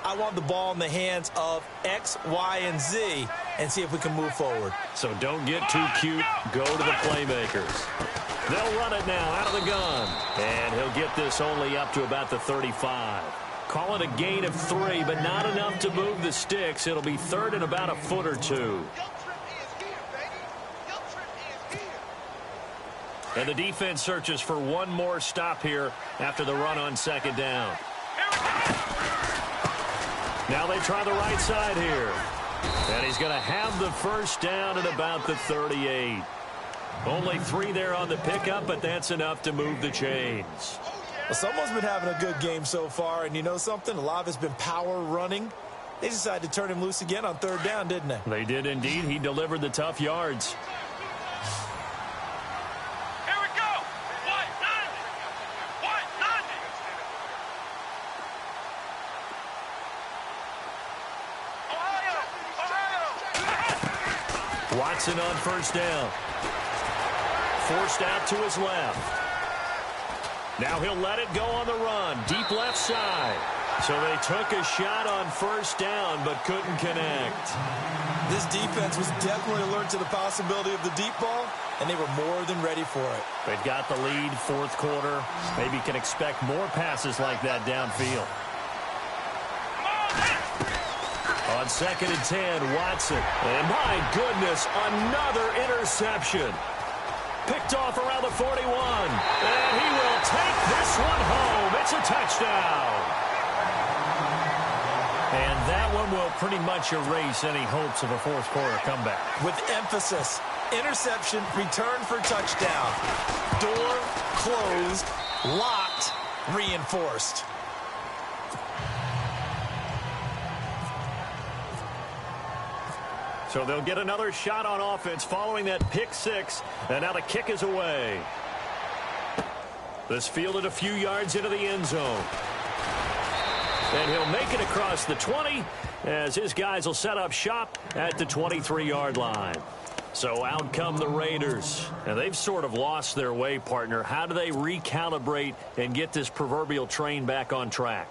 I want the ball in the hands of X, Y, and Z and see if we can move forward. So don't get too cute. Go to the playmakers. They'll run it now out of the gun. And he'll get this only up to about the 35. Call it a gain of 3, but not enough to move the sticks. It'll be 3rd and about a foot or 2. And the defense searches for one more stop here after the run on 2nd down. Now they try the right side here. And he's going to have the 1st down at about the 38. Only 3 there on the pickup, but that's enough to move the chains. Well, someone's been having a good game so far, and you know something? A lot of it's been power running. They decided to turn him loose again on 3rd down, didn't they? They did indeed. He delivered the tough yards. Here we go. White, 90. Ohio. Watson on 1st down. Forced out to his left. Now he'll let it go on the run. Deep left side. So they took a shot on 1st down, but couldn't connect. This defense was definitely alert to the possibility of the deep ball, and they were more than ready for it. They've got the lead, 4th quarter. Maybe can expect more passes like that downfield. On 2nd and 10, Watson. And my goodness, another interception. Picked off around the 41. And he will take this one home. It's a touchdown. And that one will pretty much erase any hopes of a 4th quarter comeback. With emphasis, interception, return for touchdown. Door closed, locked, reinforced. So they'll get another shot on offense following that pick six. And now the kick is away. This fielded a few yards into the end zone. And he'll make it across the 20 as his guys will set up shop at the 23-yard line. So out come the Raiders. And they've sort of lost their way, partner. How do they recalibrate and get this proverbial train back on track?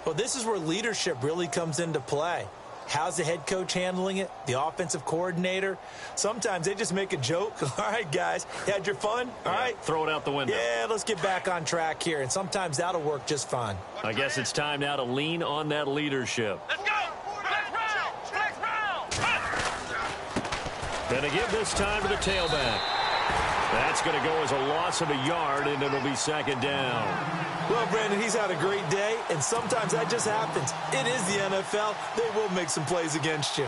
Well, this is where leadership really comes into play. How's the head coach handling it? The offensive coordinator? Sometimes they just make a joke. All right, guys, you had your fun? All right. Throw it out the window. Yeah, let's get back on track here. And sometimes that'll work just fine. I guess it's time now to lean on that leadership. Let's go. Flex round. Flex round. Gonna give this time to the tailback. That's going to go as a loss of a yard, and it'll be second down. Well, Brandon, he's had a great day, and sometimes that just happens. It is the NFL. They will make some plays against you.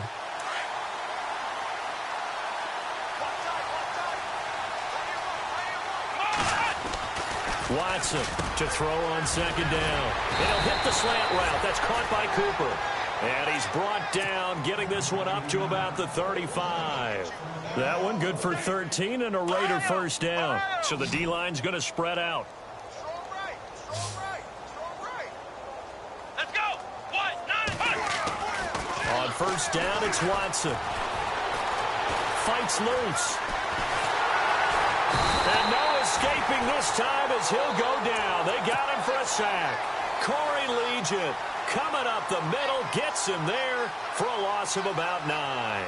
Watson to throw on second down. And he'll hit the slant route. That's caught by Cooper. And he's brought down, getting this one up to about the 35. That one good for 13 and a Raider first down. So the D-line's going to spread out. Let's go. On first down, it's Watson. Fights loose. And no escaping this time as he'll go down. They got him for a sack. Corey Legion coming up the middle, gets him there for a loss of about 9.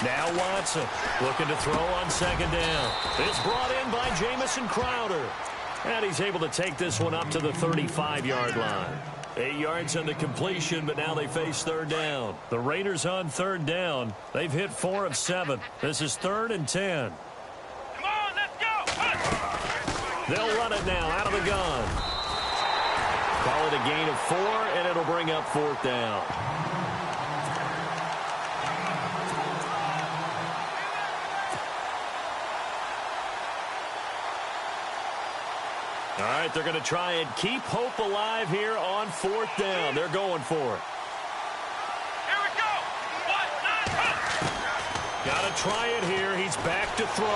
Now Watson looking to throw on second down. It's brought in by Jamison Crowder. And he's able to take this one up to the 35-yard line. 8 yards on the completion, but now they face third down. The Raiders on third down. They've hit 4 of 7. This is 3rd and 10. Come on, let's go. They'll run it now out of the gun. Call it a gain of 4, and it'll bring up 4th down. All right, they're going to try and keep hope alive here on 4th down. They're going for it. Here we go. Got to try it here. He's back to throw.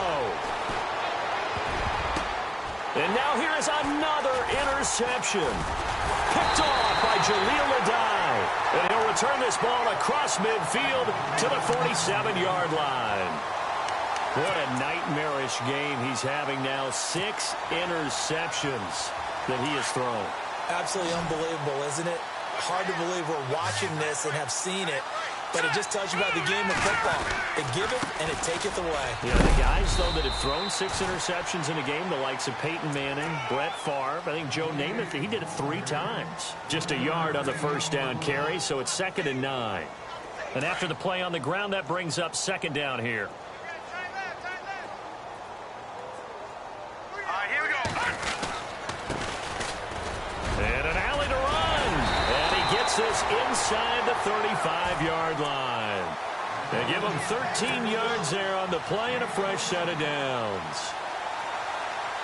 And now here is another interception. Picked off by Jaleel Adai. And he'll return this ball across midfield to the 47-yard line. What a nightmarish game he's having now. 6 interceptions that he has thrown. Absolutely unbelievable, isn't it? Hard to believe we're watching this and have seen it, but it just tells you about the game of football. It giveth and it taketh away. Yeah, the guys, though, that have thrown 6 interceptions in a game, the likes of Peyton Manning, Brett Favre, I think Joe Namath, he did it 3 times. Just a yard on the first down carry, so it's 2nd and 9. And after the play on the ground, that brings up 2nd down here. This inside the 35-yard line. They give him 13 yards there on the play and a fresh set of downs.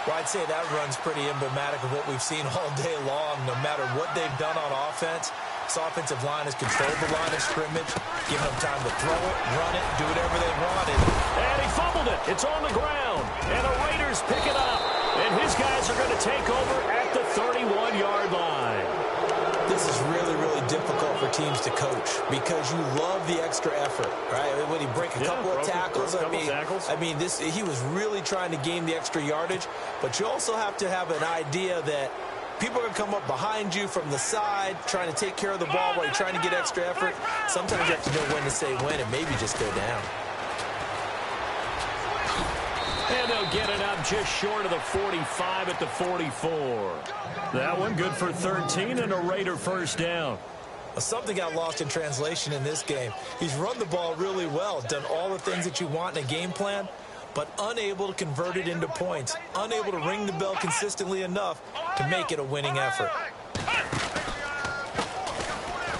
Well, I'd say that run's pretty emblematic of what we've seen all day long. No matter what they've done on offense, this offensive line has controlled the line of scrimmage, giving them time to throw it, run it, do whatever they wanted. And he fumbled it. It's on the ground. And the Raiders pick it up. And his guys are going to take over at the 31-yard line. This is really, really difficult for teams to coach because you love the extra effort, right? When he break a couple of tackles, I mean, he was really trying to gain the extra yardage, but you also have to have an idea that people are going to come up behind you from the side, trying to take care of the ball while you're trying to get extra effort. Sometimes you have to know when to say when and maybe just go down. And they'll get it up just short of the 45 at the 44. That one good for 13 and a Raider first down. Well, something got lost in translation in this game. He's run the ball really well, done all the things that you want in a game plan, but unable to convert it into points, unable to ring the bell consistently enough to make it a winning effort.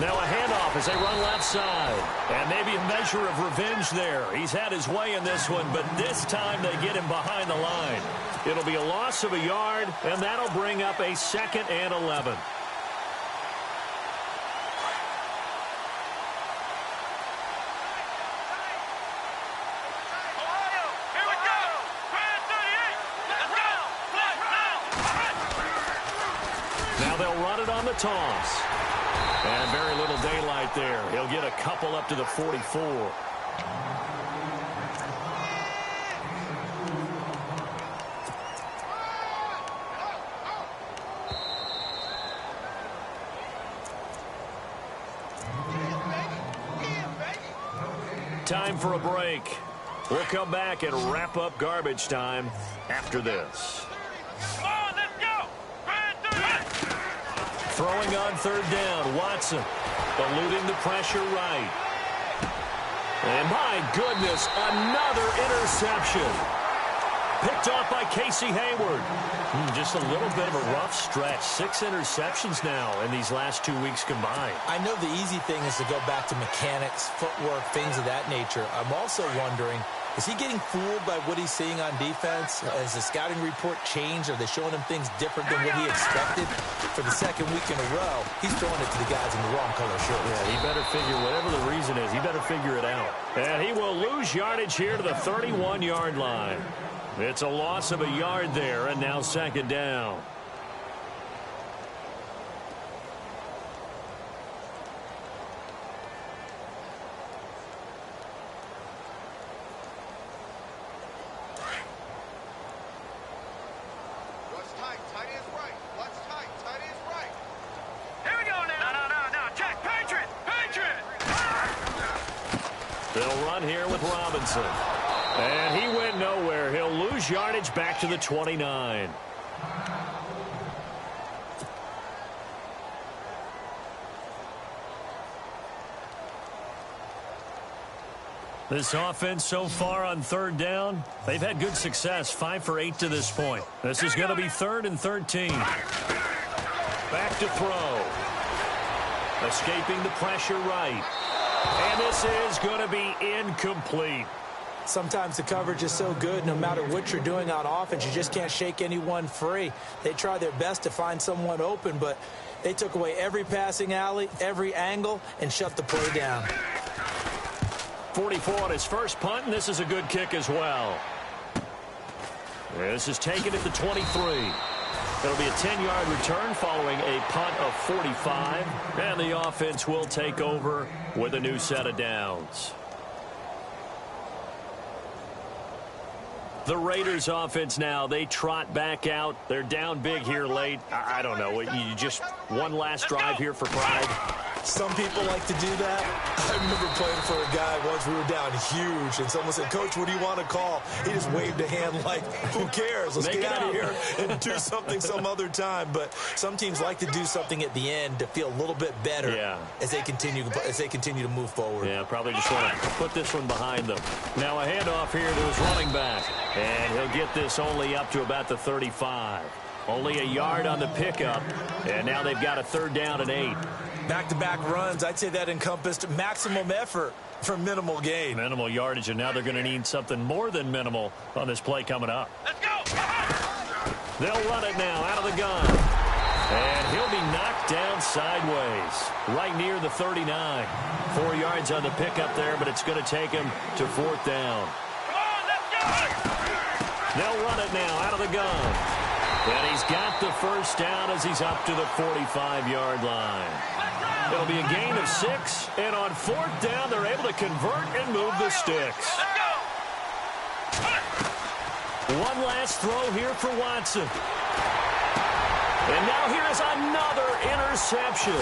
Now a handoff as they run left side. And maybe a measure of revenge there. He's had his way in this one, but this time they get him behind the line. It'll be a loss of a yard, and that'll bring up a 2nd and 11. Now they'll run it on the toss. And very little daylight there. He'll get a couple up to the 44. Time for a break. We'll come back and wrap up garbage time after this. Throwing on 3rd down, Watson eluding the pressure right. And my goodness, another interception. Picked off by Casey Hayward. Just a little bit of a rough stretch. 6 interceptions now in these last 2 weeks combined. I know the easy thing is to go back to mechanics, footwork, things of that nature. I'm also wondering, is he getting fooled by what he's seeing on defense? Has the scouting report changed? Are they showing him things different than what he expected? For the 2nd week in a row, he's throwing it to the guys in the wrong color shirts. Yeah, he better figure, whatever the reason is, he better figure it out. And he will lose yardage here to the 31-yard line. It's a loss of a yard there, and now 2nd down. They'll run here with Robinson. And he went nowhere. He'll lose yardage back to the 29. This offense so far on 3rd down, they've had good success. 5 for 8 to this point. This is going to be 3rd and 13. Back to throw. Escaping the pressure right. And this is going to be incomplete. Sometimes the coverage is so good, no matter what you're doing on offense, you just can't shake anyone free. They try their best to find someone open, but they took away every passing alley, every angle, and shut the play down. 44 on his first punt, and this is a good kick as well. This is taken at the 23. It'll be a 10-yard return following a punt of 45, and the offense will take over with a new set of downs. The Raiders offense now, they trot back out. They're down big here late. I don't know. You just one last drive here for pride. Some people like to do that. I remember playing for a guy once. We were down huge, and someone said, "Coach, what do you want to call?" He just waved a hand like, who cares? Let's get out of here and do something some other time. But some teams like to do something at the end to feel a little bit better as they continue to move forward. Yeah, probably just want to put this one behind them. Now a handoff here to his running back. And he'll get this only up to about the 35. Only a yard on the pickup. And now they've got a 3rd down and 8. Back-to-back runs, I'd say that encompassed maximum effort for minimal gain. Minimal yardage, and now they're going to need something more than minimal on this play coming up. Let's go! They'll run it now out of the gun. And he'll be knocked down sideways, right near the 39. 4 yards on the pickup there, but it's going to take him to 4th down. Come on, let's go! They'll run it now out of the gun. And he's got the 1st down as he's up to the 45-yard line. It'll be a gain of 6, and on 4th down, they're able to convert and move the sticks. Let's go! One last throw here for Watson. And now here is another interception.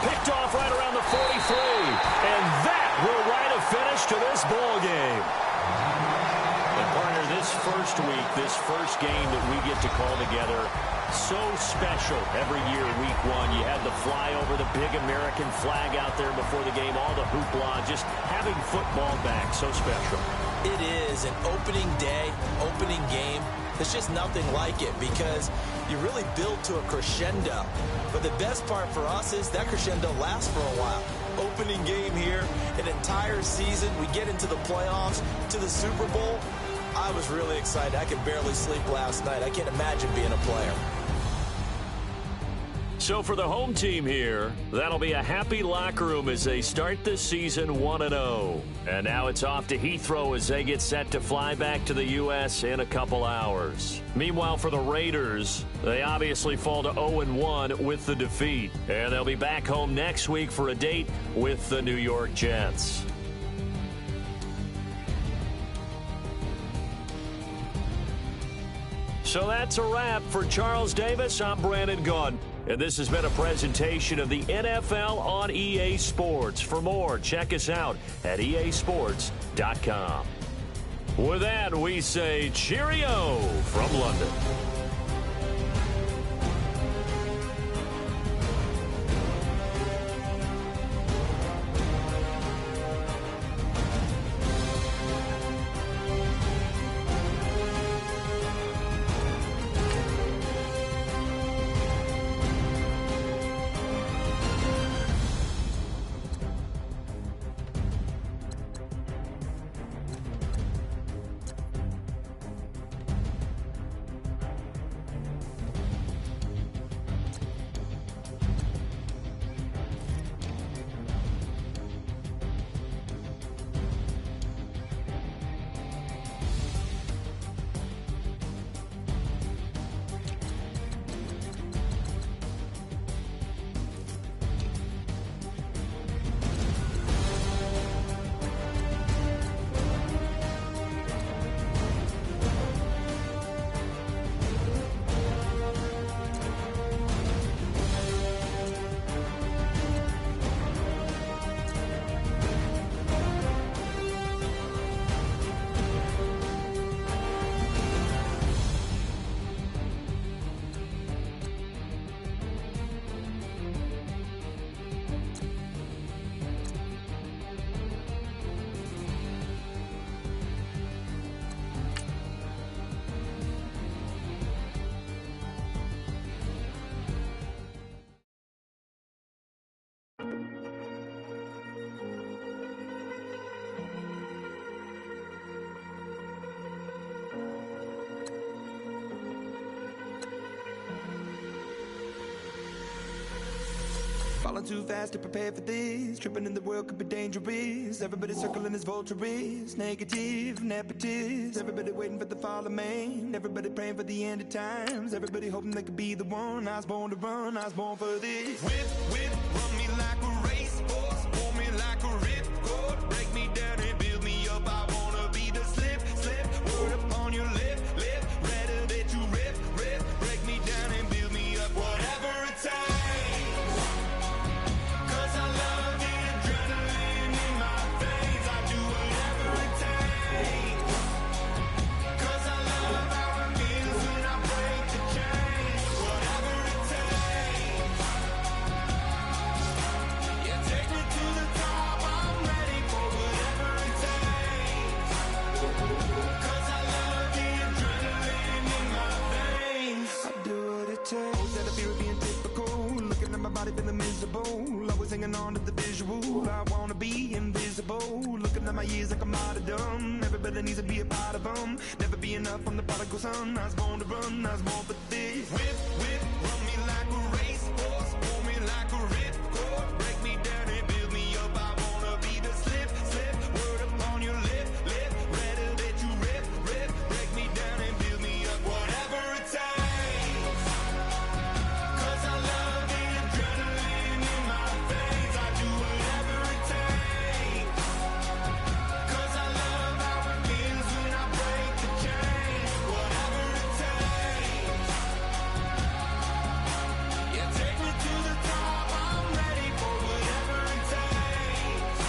Picked off right around the 43. And that will write a finish to this ball game. And partner, this first week, this first game that we get to call together, so special every year, week 1. You had the flyover, the big American flag out there before the game, all the hoopla, just having football back, so special. It is an opening day, opening game. There's just nothing like it because you really build to a crescendo. But the best part for us is that crescendo lasts for a while. Opening game here, an entire season, we get into the playoffs, to the Super Bowl. I was really excited. I could barely sleep last night. I can't imagine being a player. So for the home team here, that'll be a happy locker room as they start this season 1-0. And now it's off to Heathrow as they get set to fly back to the U.S. in a couple hours. Meanwhile, for the Raiders, they obviously fall to 0-1 with the defeat. And they'll be back home next week for a date with the New York Jets. So that's a wrap. For Charles Davis, I'm Brandon Gaudin. And this has been a presentation of the NFL on EA Sports. For more, check us out at easports.com. With that, we say cheerio from London. Falling too fast to prepare for this. Tripping in the world could be dangerous. Everybody circling as vultures. Negative, nepotist. Everybody waiting for the fall of man. Everybody praying for the end of times. Everybody hoping they could be the one. I was born to run, I was born for this. Whip, run me like a racehorse. Pull me like a ripcord. Break me down and build me up. I wanna be the slip. Word upon your lip. Rather that you rip. Break me down and build me up. Whatever it takes. Feeling miserable, always hanging on to the visual. I wanna be invisible, looking at my years like I'm martyrdom. Everybody needs to be a part of them. Never be enough from the prodigal son. I was born to run, I was born for this. Whip, run me like a racehorse. Pull me like a ripcord. Break me down and build me up. I wanna be the slip. Word upon your lip. Rather that you rip. Break me down and build me up. Whatever it takes. 'Cause I love the adrenaline in my veins. I do whatever it takes. 'Cause I love how it feels when I break the chains. Whatever it takes. Yeah, take me to the top. I'm ready for whatever it takes.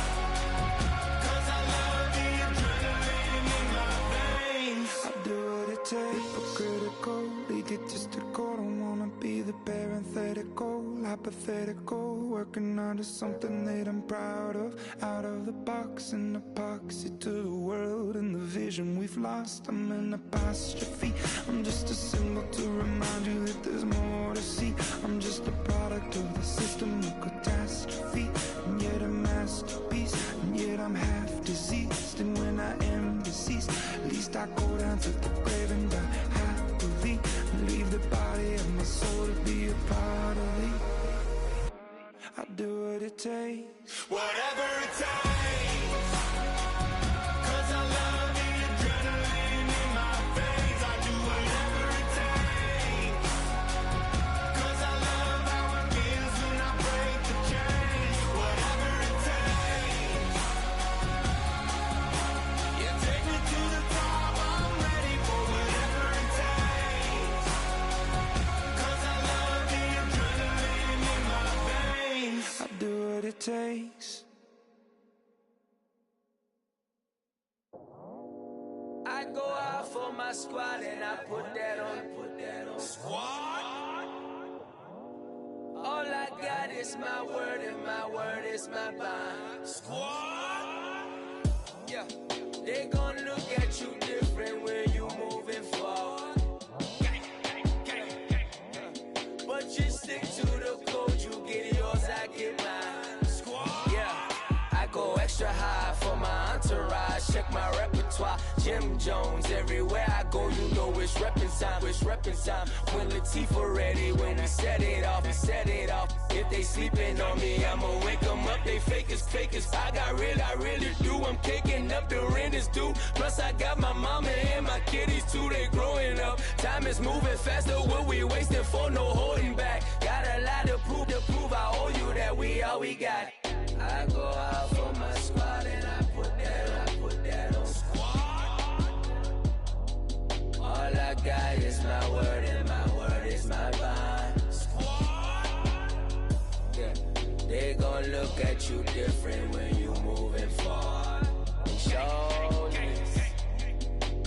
'Cause I love the adrenaline in my veins. I do what it takes. Critical, egotistical. Don't wanna be the parenthetical, hypothetical. Working onto something that I'm proud of. Out of the box and epoxy to the world and the vision. vision we've lost. I'm an apostrophe. I'm just a symbol to remind you that there's more to see. I'm just a product of the system of catastrophe, and yet a masterpiece, and yet I'm half diseased. And when I am deceased, at least I go down to the grave and die happily, and leave the body of my soul to be a part of me. I do what it takes, Whatever it takes, 'cause I love the adrenaline in my veins. I do whatever it takes, 'cause I love how it feels when I break the chains. Whatever it takes, you take me to the top. I'm ready for whatever it takes, 'cause I love the adrenaline in my veins. I do what it takes. I go out for my squad and I put that on. Squad. All I got is my word and my word is my bond. Squad. Yeah, they gon' look at you different when you moving forward. But you stick to the code, you get yours, I get mine. Squad. Yeah, I go extra high for my entourage. Check my repertoire, Jim Jones. Everywhere I go, you know it's reppin' time. It's reppin' time. When Latifah ready, when we set it off, we set it off. If they sleeping on me, I'ma wake them up. They fakers. I got real, I really do. I'm caking up, the rent is due. Plus I got my mama and my kiddies too. They growing up. Time is moving faster. What we wasting for? No holding back. Got a lot to prove. I owe you that we all we got. I go out for my squad and I put that on. All I got is my word and my word is my bond. Yeah, they gon' look at you different when you moving forward. Shoulders,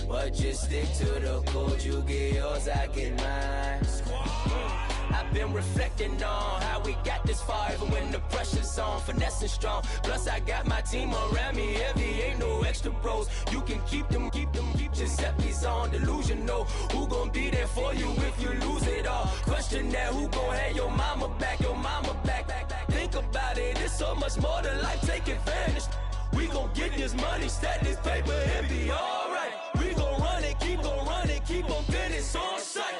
but just stick to the code. You get yours, I get mine. I've been reflecting on how we got this far, even when the pressure's on, finessing strong. Plus I got my team around me heavy, ain't no extra bros. You can keep them. Giuseppe's on delusional. Who gon' be there for you if you lose it all? Question that, who gon' have your mama back? Think about it, it's so much more to life, take advantage. We gon' get this money, stack this paper, and be alright. We gon' run it, keep on finish on sight.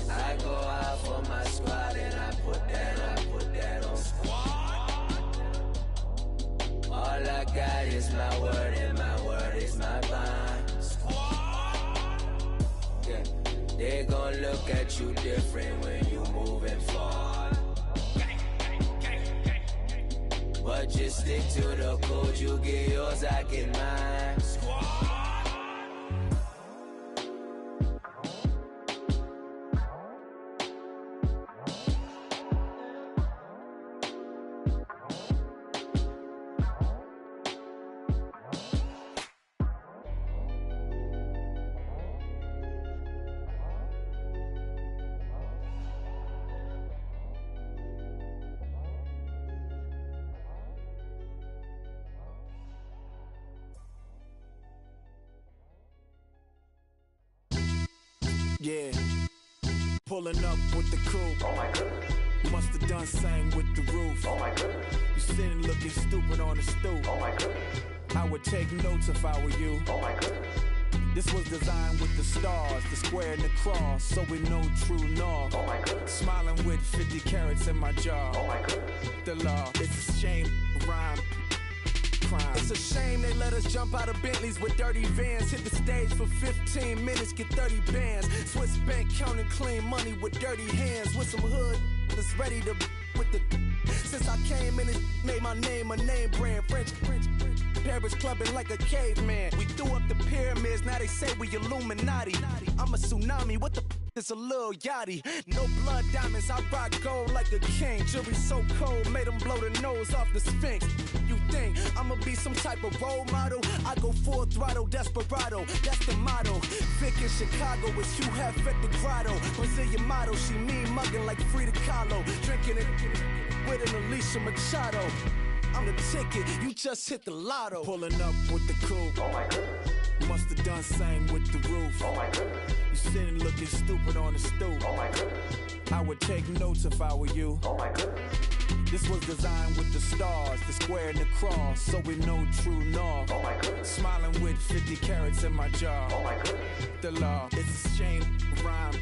I go out for my squad and I put that on. All I got is my word and my word is my bond. Yeah, they gon' look at you different when you moving forward. But just stick to the code, you get yours, I get mine. Yeah, pulling up with the coupe. Oh my goodness. Must have done same with the roof. Oh my goodness. You sitting looking stupid on the stoop. Oh my goodness. I would take notes if I were you. Oh my goodness. This was designed with the stars, the square and the cross, so we know true north. Oh my goodness. Smiling with 50 carats in my jaw. Oh my goodness. The law, it's a shame, rhyme. Crime. It's a shame they let us jump out of Bentleys with dirty vans. Hit the stage for 15 minutes, get 30 bands. Swiss bank counting clean money with dirty hands. With some hood that's ready to with the. Since I came in, it made my name a name brand. French. Paris clubbing like a caveman. We threw up the pyramids, now they say we Illuminati. I'm a tsunami, what the it's a little yachty. No blood diamonds, I rock gold like a king. Jury so cold, made them blow the nose off the Sphinx. You think I'ma be some type of role model? I go full throttle, desperado, that's the motto. Vic in Chicago is Hugh Hef at the grotto. Brazilian model, she mean mugging like Frida Kahlo. Drinking it with an Alicia Machado. I'm the ticket, you just hit the lotto. Pulling up with the coupe. Oh my goodness. Must have done same with the roof. Oh my goodness. You sitting looking stupid on the stoop. Oh my goodness. I would take notes if I were you. Oh my goodness. This was designed with the stars, the square and the cross, so we know true north. Oh my goodness. Smiling with 50 carats in my jaw. Oh my goodness. The law, it's a shame, rhyme.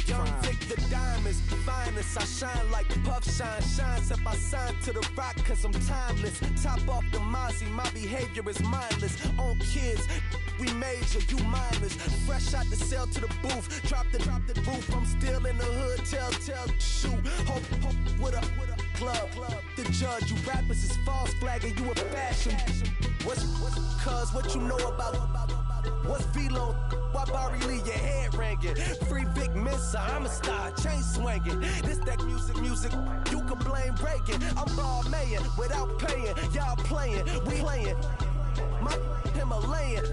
Young Vic, the diamonds, the finest. I shine like puff shine, shines up. I sign to the rock cause I'm timeless. Top off the Mozzie, my behavior is mindless. On kids, we major, you minors. Fresh out the cell to the booth, drop the roof. I'm still in the hood, tell, shoot. Hope with a club. The judge, you rappers is false flagging, you a fashion. What's cuz, what you know about? What's Velo? Why Barry Lee, your head ringing? Free Vic Mensa, I'm a star, chain swinging. This that music, you can blame Reagan. I'm ball mayin' without paying. Y'all playing, we playing. My Himalayan.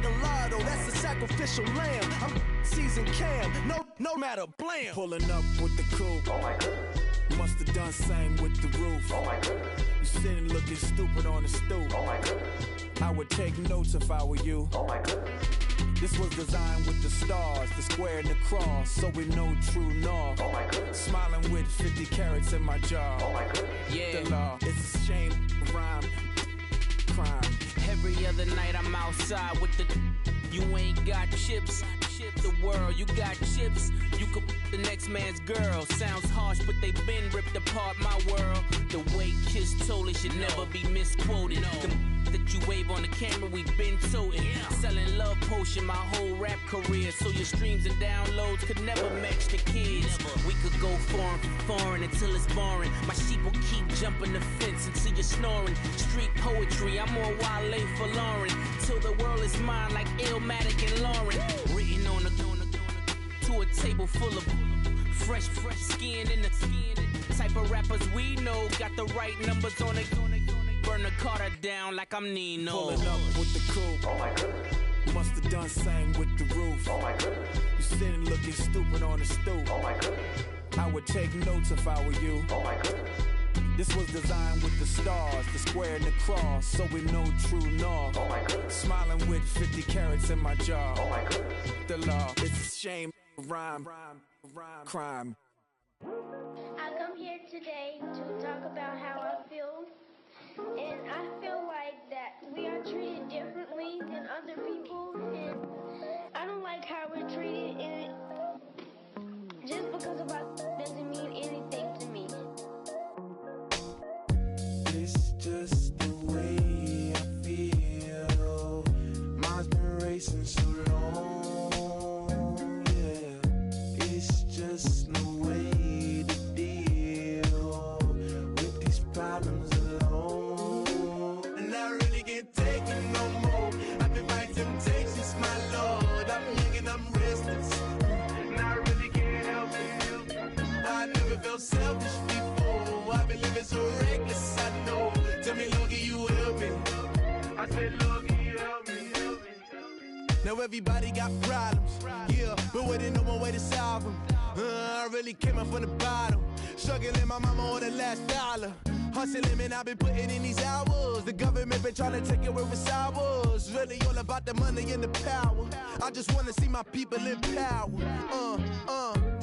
Gallardo, that's a sacrificial lamb. I'm seasoned cam, no matter, blam. Pulling up with the coupe. Oh my goodness. Must have done same with the roof. Oh my goodness. You sitting looking stupid on the stoop. Oh my goodness. I would take notes if I were you. Oh my goodness. This was designed with the stars, the square and the cross, so we know true north. Oh my goodness. Smiling with 50 carats in my jaw. Oh my goodness. The law, it's a shame, rhyme, crime. Every other night I'm outside with the. You ain't got chips. The world, you got chips. You could the next man's girl. Sounds harsh, but they been ripped apart my world. The way Kiss told it should never be misquoted. That you wave on the camera, we been toting. Selling love potion my whole rap career. So your streams and downloads could never match the kids. We could go foreign until it's boring. My sheep will keep jumping the fence until you're snoring. Street poetry, I'm more Wale for Lauren. Till the world is mine like Illmatic and Lauren. Written on a to a table full of fresh skin in the type of rappers we know. Got the right numbers on it. Burn the Carter down like I'm Nino. Pulling up with the coupe. Oh my goodness. Must have done same with the roof. Oh my goodness. You sitting looking stupid on the stoop. Oh my goodness. I would take notes if I were you. Oh my goodness. This was designed with the stars, the square and the cross, so we know true north. Oh my goodness. Smiling with 50 carats in my jaw. Oh my goodness. The law, it's a shame, rhyme, crime. I come here today to talk about how I feel, and I feel like that we are treated differently than other people, and I don't like how we're treated, and just because of us doesn't mean anything to me. It's just the way I feel. Mine's been racing so long, yeah. It's just no way to deal with these problems alone. And I really can't take it no more. I've been fighting temptations, my lord. I'm young and I'm restless, and I really can't help it. I never felt selfish before. I've been living so reckless, I know. Tell me, Lord, can you help me? I said, Lord, can you help me? Now everybody got problems, yeah, but waiting no one way to solve them. I really came up from the bottom, struggling my mama on the last dollar. Hustling, man, I've been putting in these hours. The government been trying to take away what's ours. Really all about the money and the power. I just wanna see my people in power.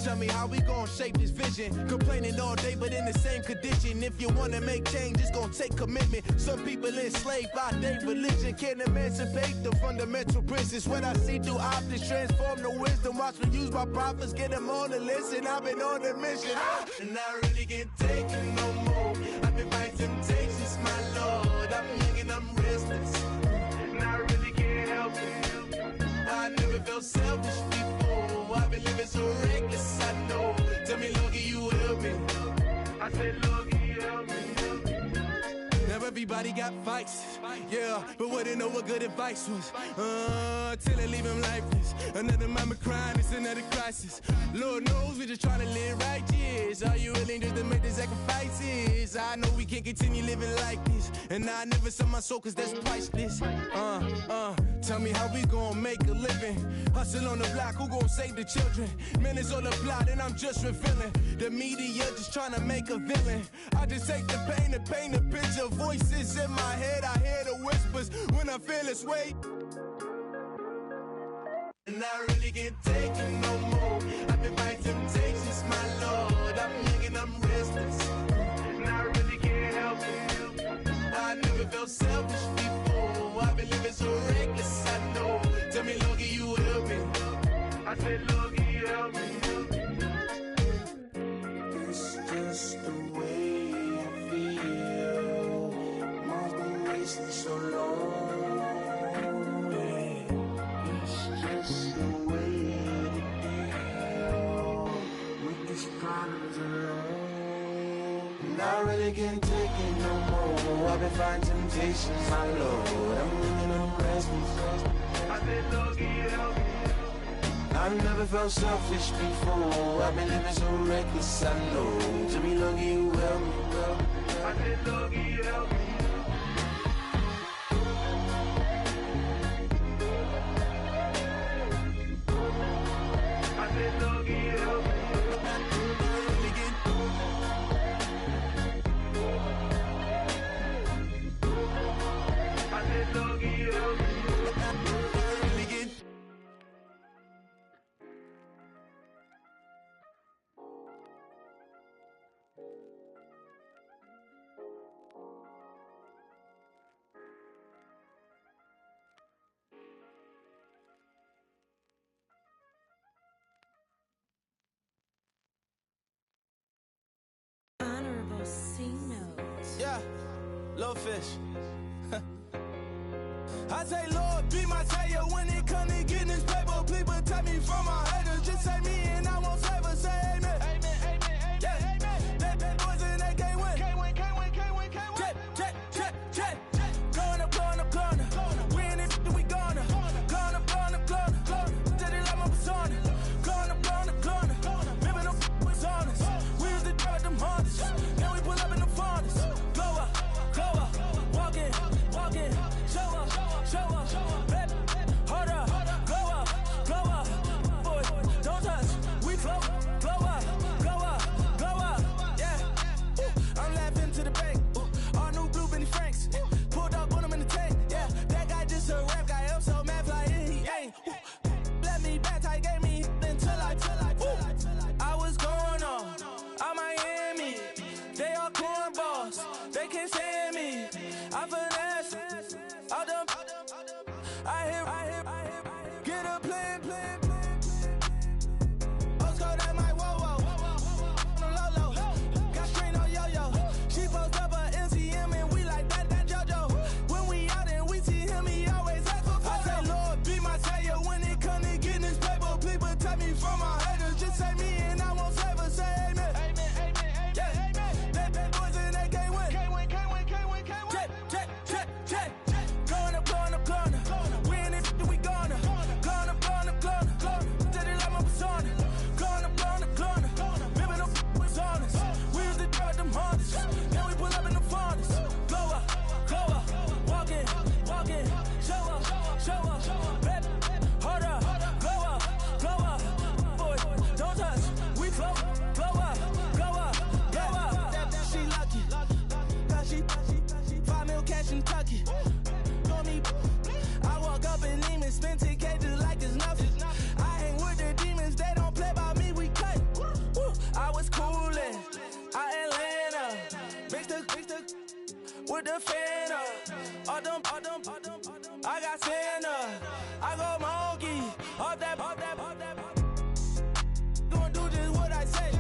Tell me how we gon' shape this vision. Complaining all day, but in the same condition. If you wanna make change, it's gon' take commitment. Some people enslaved by their religion. Can't emancipate the fundamental principles. What I see through optics transform the wisdom. Watch me use my prophets, get them on the list, and I've been on a mission. And I really can't take it no more. I've been fighting temptations, my lord. I'm young and I'm restless, and I really can't help it. I never felt selfish before. I've been living so reckless, I know. Tell me, Lord, can you help me? I said, Lord, can you help me? Now everybody got vices, yeah, but wouldn't know what good advice was. Till they leave him lifeless. Another mama crying, it's another crisis. Lord knows we just trying to live righteous. Are you willing just to make the sacrifices? I know we can't continue living like this, and I never sell my soul cause that's priceless. Tell me how we gon' make a living. Hustle on the block, who gon' save the children? Man, it's all a plot and I'm just revealing. The media just trying to make a villain. I just take the pain and paint a picture. Voices in my head, I hear the whispers when I feel this way. And I really can't take it no more. I've been fighting temptations, my Lord. I'm young and I'm restless, and I really can't help it. I never felt selfish before. I've been living so reckless, I know. Tell me, Lord, can you help me? I said, Lord, can you help me? It's just the way I feel. Mom's been wasting so long. It's just the way to deal with these problems alone. And I really can't take it no more. I've been fighting temptations, my Lord. I'm living on restless. I said, Lord, can you help me? I've never felt selfish before. I've been living so reckless, I know. To me, Lord, you help me. I said, Lord, can you help me? I said, Lord, can you help me? I said, Lord, can you help me? Honorable C note. Yeah, little fish. I say, Lord, be my savior when it come to getting this paper. Please protect me from my haters. Just say me and I won't save. Say amen. Amen, amen, amen, yeah. Amen. That boys and they can't win. Can't win, can't win, can't win, can't win. Check. Going up. We in it, we gonna. Going up. Tell it like my persona. Going up. Remember them was honest. We used to drive them Hondas. Now we pull up in the Fondas. Glow up. Walk in. Show up. Baby, hold up. Glow up. Boy, don't touch. We float. Glow up. Yeah. I'm laughing to the bank. All new blue Benny Franks. Pulled up on him in the tank. Yeah, that guy just a rap guy. I'm so mad fly in, he ain't. Let me back, I gave me until I was going on Miami. They all cornballs. They can't stand me. I finesse. All them. I hear. Get a plan. Oscar, that might whoa. Low. Got strain on yo-yo. She post up a MCM and we like that JoJo. When we out and we see him, he always ask for photo. I say, Lord, be my savior when it come to getting this paper. Please protect me from my haters. Just say me and I won't save her. Say amen. Amen. Yeah. That boys and they can't win. Can't win. Check. Going up. We in it, we gonna. Going up. Did it like my persona. Going up. Remember them was honest. We used to drive them Hondas. Now we pull up in the Fondas. Glow up. Walk in. Show up. Baby, hold up. Glow up. Boy, don't touch. We float. Glow up. Yeah. She lucky. Cause she 5 mil cash in Kentucky. Know me. I walk up in demons, spend 10K just like it's nothing. I hang with the demons, they don't play by me, we cut. Woo. I was coolin', Atlanta, mixed with the Fanta. All them, I got Santa, I go monkey, all that. Gonna do just what I say.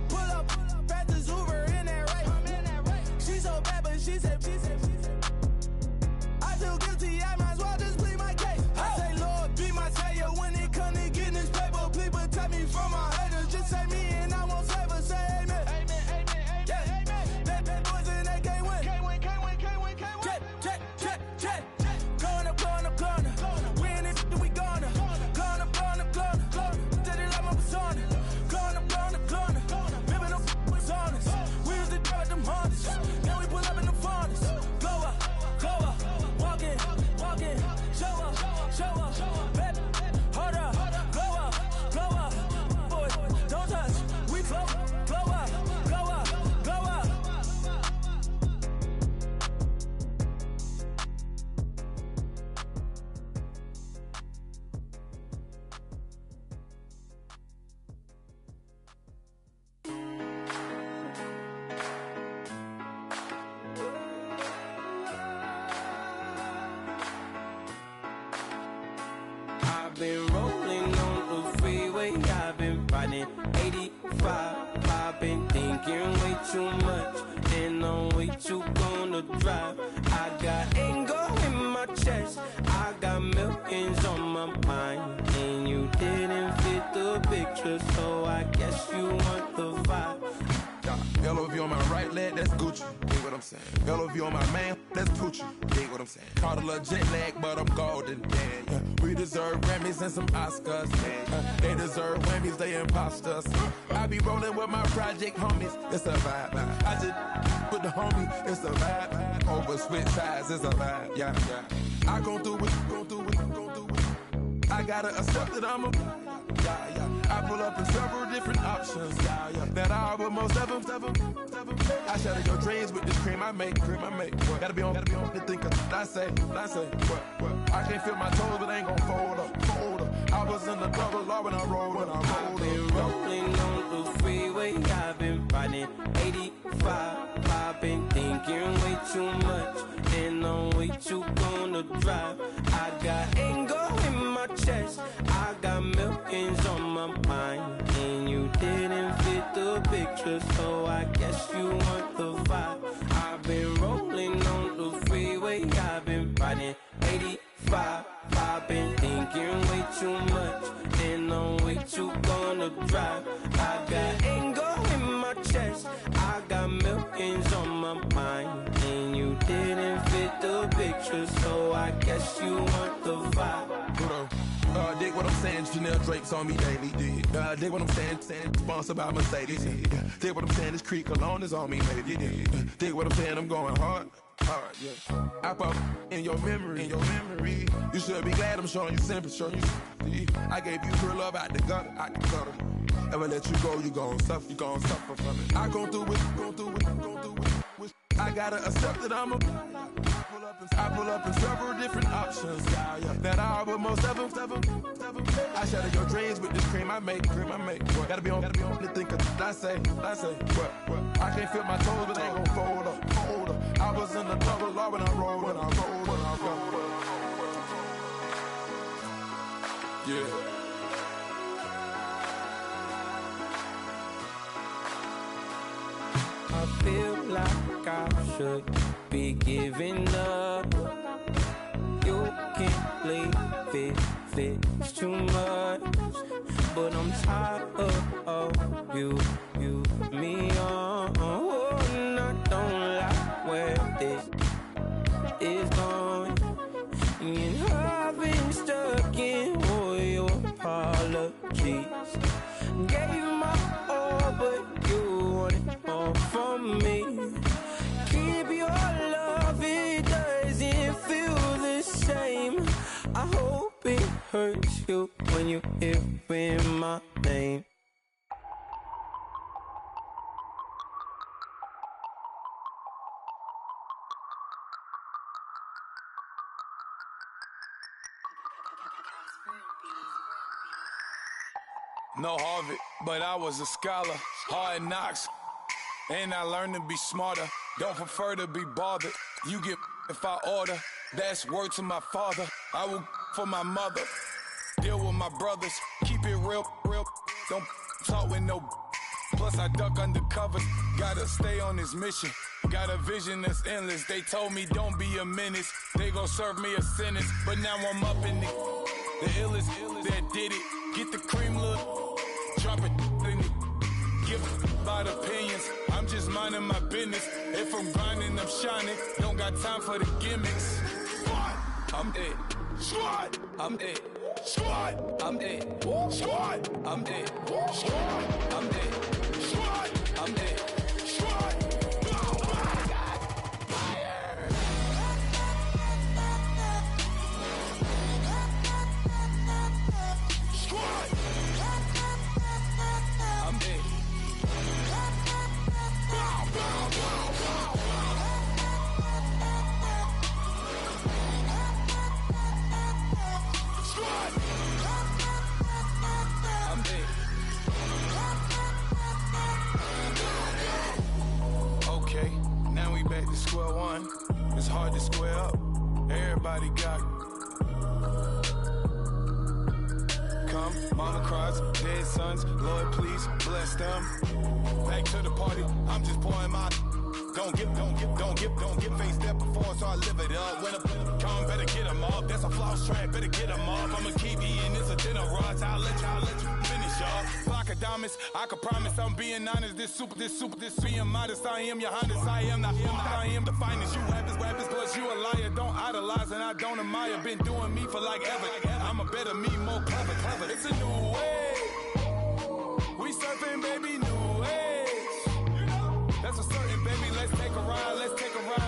Pull up, fastest Uber in that right. She so bad, but she said. I feel guilty, I might as well just plead my case. I say, Lord, be my savior when it come to getting this paper. Please protect me from my haters. Just say me and I won't save her. Say amen. Amen. Yeah. That boys and they can't win. Can't win. Check. Going up. We in it, riding 85. I've been thinking way too much, and I'm way too gonna drive. I got anger in my chest, I got millions on my mind, and you didn't fit the picture, so I guess you want the vibe. LOV on my right leg, that's Gucci. Dig what I'm saying? LOV on my man, that's Poochie. Dig what I'm saying? Caught a little jet lag, but I'm golden. Yeah. We deserve Grammys and some Oscars. They deserve Whammies, they imposters. I be rolling with my project homies. It's a vibe. I just with the homie. It's a vibe. Over switch sides, it's a vibe. Yeah. I gon' do it. I gotta accept that I'm a. I pull up in several different options. That I will most ever. I shatter your dreams with this cream I make. What? Gotta be on the thinker. I say. What? I can't feel my toes, but ain't gon' fold up. I was in the double law when I rolled. I've been rolling on the freeway. I've been riding 85. I've been thinking way too much, and I'm way too gonna drive. I got anger in my chest, I got millions on my mind, and you didn't fit the picture, so I guess you want the vibe. I've been rolling on the freeway, I've been riding 85. I've been thinking way too much, and I'm way too gonna drive. I got anger in my chest, I got millions on my mind, and you didn't fit the picture, so I guess you want the vibe. Dig what I'm saying, Chanel drapes on me daily. Dig what I'm saying, sponsored by Mercedes. Dig what I'm saying, this Creek Cologne is on me, baby. Dig what I'm saying, I'm going hard, yeah. I pop in your memory. You should be glad I'm showing you sympathy. I gave you real love out the gutter. Ever let you go, you gon' suffer from it. I gon' do it. I gotta accept that I'm a. I pull up in several different options. That I will most ever. I shatter your dreams with this cream I make. What? Gotta be on the thinker. I say. What? I can't feel my toes, but ain't gon' fold up. I was in the double law when I rolled. Yeah. I feel like I should be giving up. You can't leave it's too much. But I'm tired of you, me on. And I don't like where this is going. And I've been stuck in all your apologies. Gave my all, but you want it all from me. Keep your love, it doesn't feel the same. I hope it hurts you when you hear my name. No Harvard, but I was a scholar. Hard knocks, and I learned to be smarter. Don't prefer to be bothered. You get if I order. That's word to my father. I will for my mother. Deal with my brothers. Keep it real. Don't talk with no. Plus I duck undercover. Gotta stay on this mission. Got a vision that's endless. They told me don't be a menace. They gon' serve me a sentence. But now I'm up in it. The illest that did it. Get the cream look. Drop it in it. Give about opinions. I'm just minding my business. If I'm grinding, I'm shining. Don't got time for the gimmicks. Squad, I'm it. Squad, I'm it. Squad, I'm it. Squad, I'm it. Squad, I'm it. Squad, I'm it. Squad. Back to square one. It's hard to square up. Everybody got. Come them. Mama cries, dead sons, Lord please bless them. Back to the party, I'm just pouring my. Don't get face step before, so I live it up. When I come, better get them up. That's a floss track, better get them up. I'ma keep eating this a dinner rush. I'll let you finish up. Block of diamonds, I can promise I'm being honest. This being modest. I am your highness, I am not I am the finest. You rappers, plus you a liar. Don't idolize and I don't admire. Been doing me for like ever. I'm a better me, more clever. It's a new way. We surfing, baby, new age. That's a certain, baby. Let's take a ride.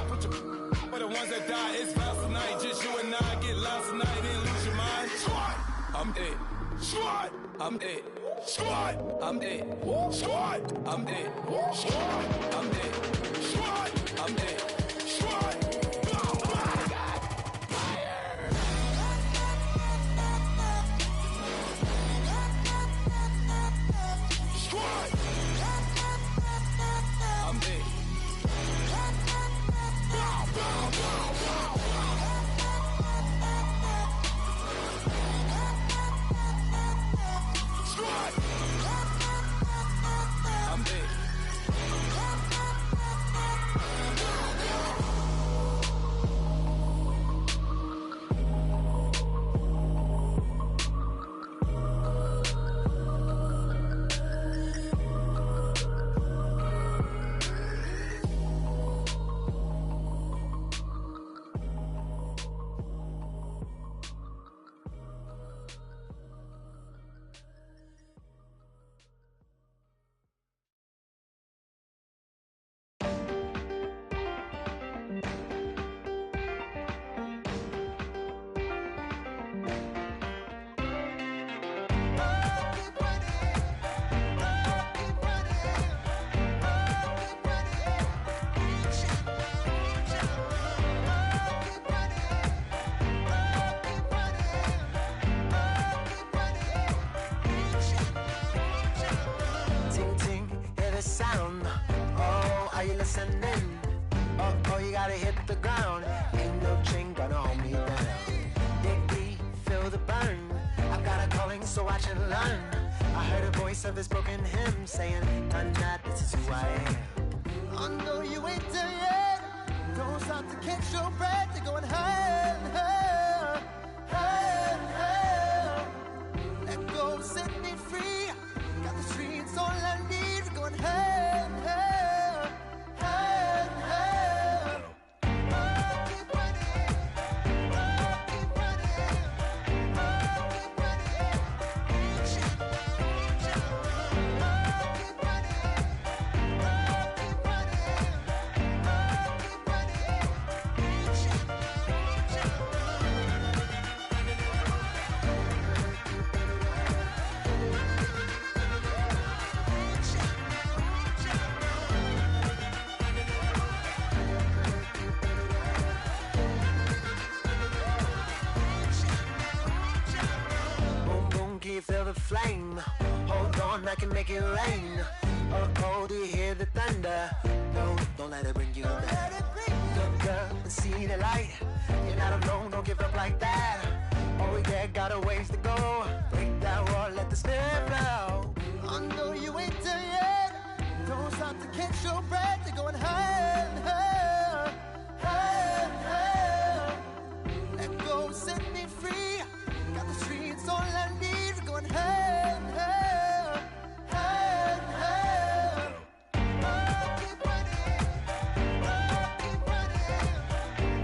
Put your for the ones that die. It's vows tonight. Just you and I get lost tonight. Then lose your mind. Squad, I'm dead. Squad, I'm dead. Squad, I'm dead. Squad, I'm dead. Squad, I'm dead. Squad, I'm dead. Squad. listening. Oh, you gotta hit the ground. Ain't no chain gonna hold me down. Dig deep, feel the burn. I've got a calling, so I should learn. I heard a voice of this broken hymn saying, "Tonight, this is who I am." I know you ain't there yet. Don't stop to catch your breath. You're going higher, higher, higher, higher. Let go, set me free. Got the streets all I need. We're going higher, higher, higher, higher. Oh, keep running. Oh, keep running. Oh, keep running. Reach out, reach out. Oh, keep running. Oh, keep running. Oh, keep running. Reach out, reach out. Boom, boom, can you feel the flame? Hold on, I can make it rain. Oh, do you hear the thunder? No, don't let it bring you down. Look up and see the light. You're not alone, don't give up like that. Oh yeah, got a ways to go. Break that wall, let the spirit flow. I know you ain't there yet. Don't stop to catch your breath. You're going higher, higher, higher, higher. Let go, set me free. Got the streets all I need. We're going higher, higher, higher, higher. Oh, keep running. Oh, keep running.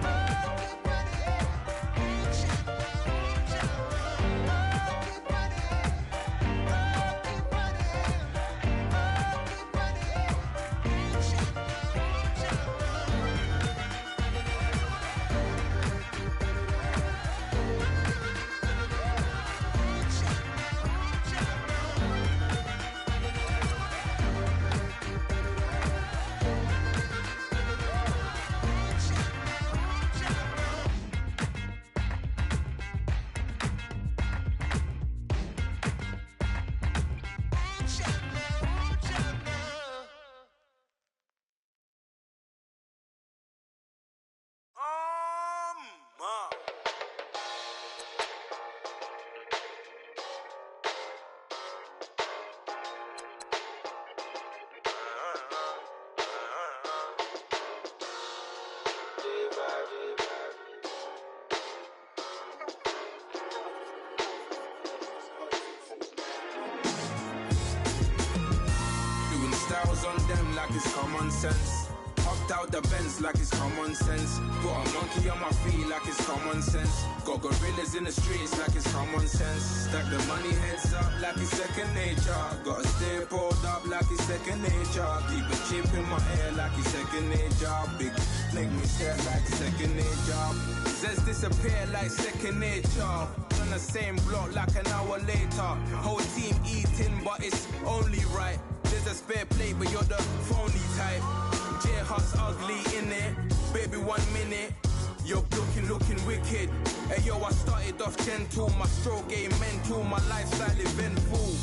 Oh, keep running. Reach out, reach out. Oh, keep running. Oh, keep running. Oh, keep running. Reach out, reach out. them like it's common sense. Hopped out the Benz like it's common sense. Put a monkey on my feet like it's common sense. Got gorillas in the streets like it's common sense. Stack the money heads up like it's second nature. Gotta stay pulled up like it's second nature. Keep a chip in my ear like it's second nature. Big make me stare like second nature. Says disappear like second nature. On the same block like an hour later. Whole team eating but it's only right. There's a spare plate but you're the phony type. J-Hut's ugly in it. Baby 1 minute. You're looking wicked. Hey yo, I started off gentle. My stroke game mental. My lifestyle eventful.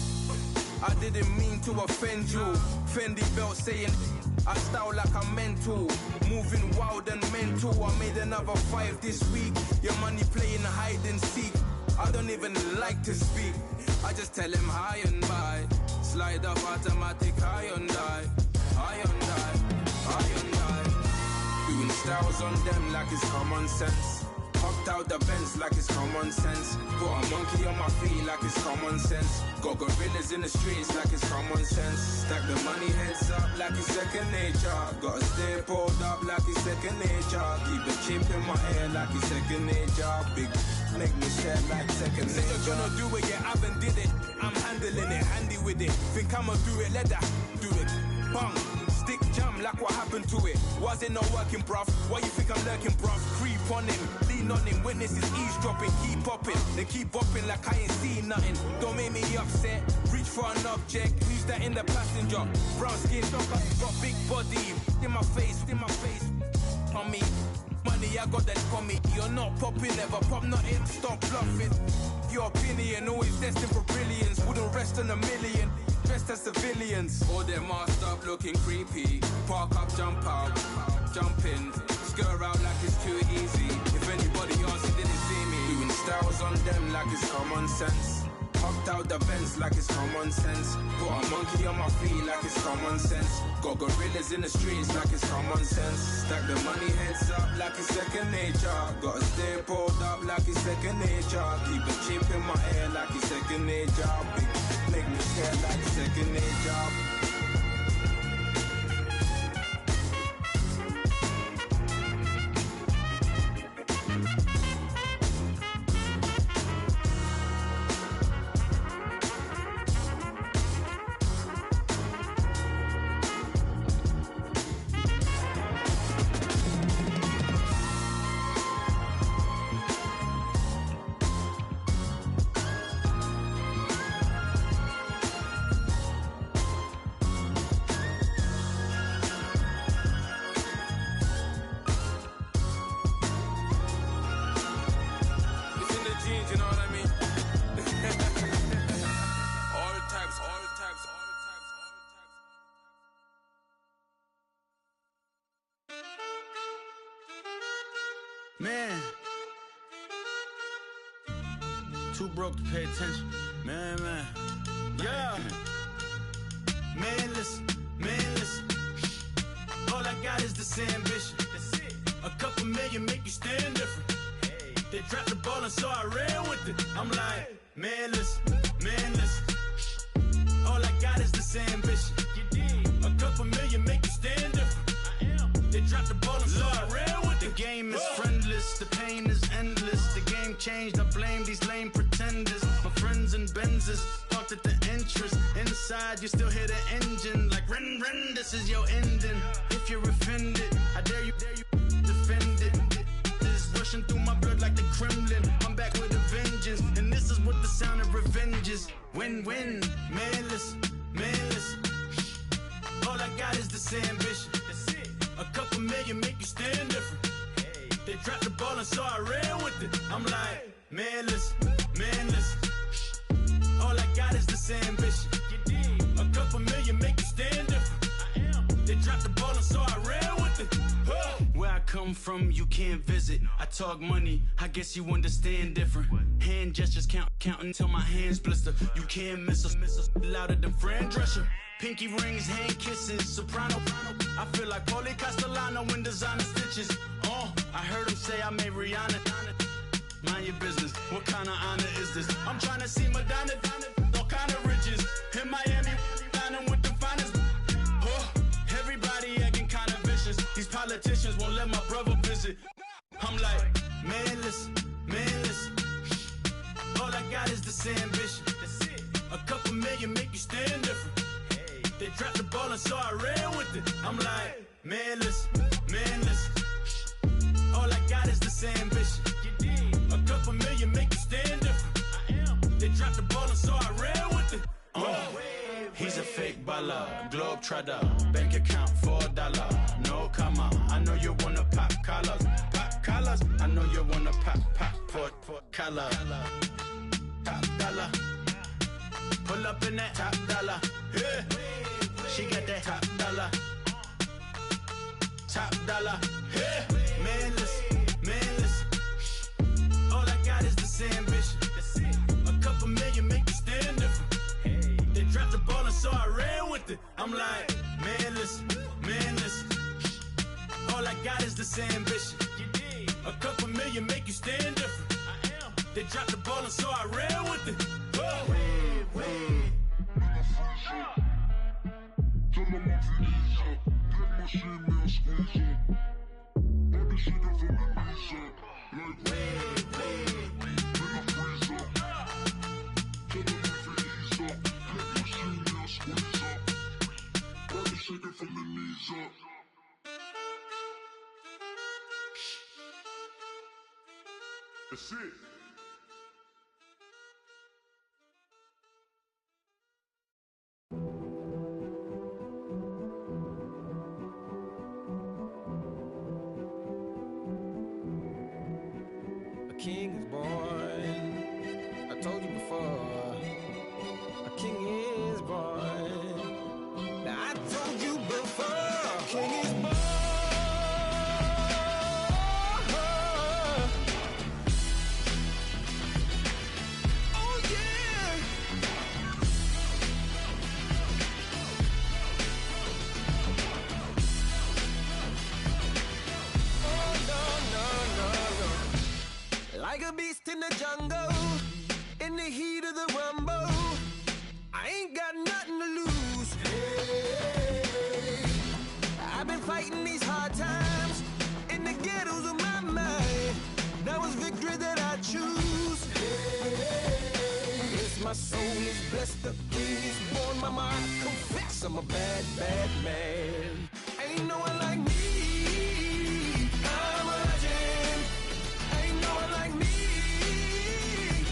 I didn't mean to offend you. Fendi belt saying I style like I'm mental. Moving wild and mental. I made another 5 this week. Your money playing hide and seek. I don't even like to speak. I just tell him hi and bye. Slide up automatic high and die. High and die. High and die. Doing styles on them like it's common sense. Hopped out the Benz like it's common sense. Put a monkey on my feet like it's common sense. Got gorillas in the streets like it's common sense. Stack the money heads up like it's second nature. Gotta stay pulled up like it's second nature. Keep a chip in my ear like it's second nature. Big make me stare like second nature. Said you're gonna do it, yeah, I haven't did it. I'm handling it, handy with it. Think I'ma do it, let that do it. Bang. Stick jam like what happened to it. Was it not working, bruv? Why you think I'm lurking, bruv? Creep on him, lean on him. Witnesses eavesdropping, keep popping. They keep bopping like I ain't seen nothing. Don't make me upset. Reach for an object. Who's that in the passenger? Brown skin, got big body. In my face, on me. Money, I got that for me. You're not popping, never pop nothing. Stop bluffing. Your opinion always destined for brilliance. Wouldn't rest on a million. Dressed as civilians. All them masked up looking creepy. Park up, jump out, jump in. Skirt out like it's too easy. If anybody else didn't see me. Doing styles on them like it's common sense. Hopped out the Benz like it's common sense. Put a monkey on my feet like it's common sense. Got gorillas in the streets like it's common sense. Stack the money heads up like it's second nature. Gotta stay pulled up like it's second nature. Keep a chip in my ear like it's second nature. Big make me stare like second nature. Man, too broke to pay attention. Man. Yeah. Man, listen. All I got is this ambition. A couple million make you stand different. They dropped the ball and so I ran with it. I'm like, man, listen. All I got is this ambition. A couple million make you stand different. They dropped the ball and so I ran with it. The game is friendless, the pain is endless. The game changed, I blame these lame pretenders. My friends and Benzes parked at the entrance. Inside, you still hear the engine. Like, ren, this is your ending. If you're offended, I dare you defend it. This is rushing through my blood like the Kremlin. I'm back with a vengeance. And this is what the sound of revenge is. Win-win, man, listen. All I got is this ambition. A couple million make you stand different. They dropped the ball and so I ran with it. I'm like, man, listen. All I got is this ambition. A couple million make you stand different. They dropped the ball and so I ran with it. Where I come from, you can't visit. I talk money, I guess you understand different. Hand gestures counting till my hands blister. You can't miss us louder than Fran Drescher. Pinky rings, hand kisses, soprano. I feel like Paulie Castellano in designer stitches. I heard him say I made Rihanna. Mind your business, what kind of honor is this? I'm trying to see Madonna, all kind of riches. In Miami, dining with the finest. this ambition. A couple million make you stand different. They dropped the ball and so I ran with it. I'm like, man, listen. All I got is this ambition. A couple million make you stand different. They dropped the ball and so I ran with it. He's a fake baller, globe trotter, bank account $4, no comma. I know you wanna pop collars. I know you wanna pop collar. Top dollar, pull up in that top dollar. Yeah, she got that top dollar. Yeah, man, listen. All I got is this ambition. A couple million make you stand different. They dropped the ball and so I ran with it. I'm like, man, listen. All I got is this ambition. A couple million make you stand different. They dropped the ball and so I ran with it. That's it. A king is born. I told you before. A king is born. Now I told you before. A king is born. Oh yeah. Like a beast in the jungle, in the heat of the rumble, I ain't got nothing to lose. Hey, I've been fighting these hard times in the ghettos of my mind. Now it's victory that I choose. Hey, yes, my soul is blessed, the king is born. Mama, I confess I'm a bad, bad man. Ain't no one like me. I'm a legend. Ain't no one like me.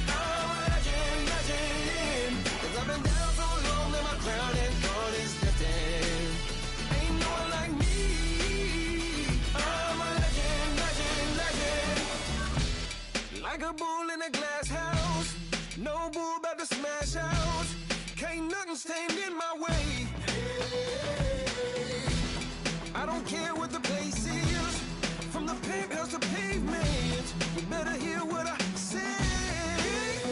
I'm a legend. 'Cause I've been down so long that my crown and throne is lifted. Ain't no one like me. I'm a legend. Like a bull in a glass house. No bull about to smash out. Can't nothing stand in my way. I don't care what the place is. From the penthouse to pavement, you better hear what I say.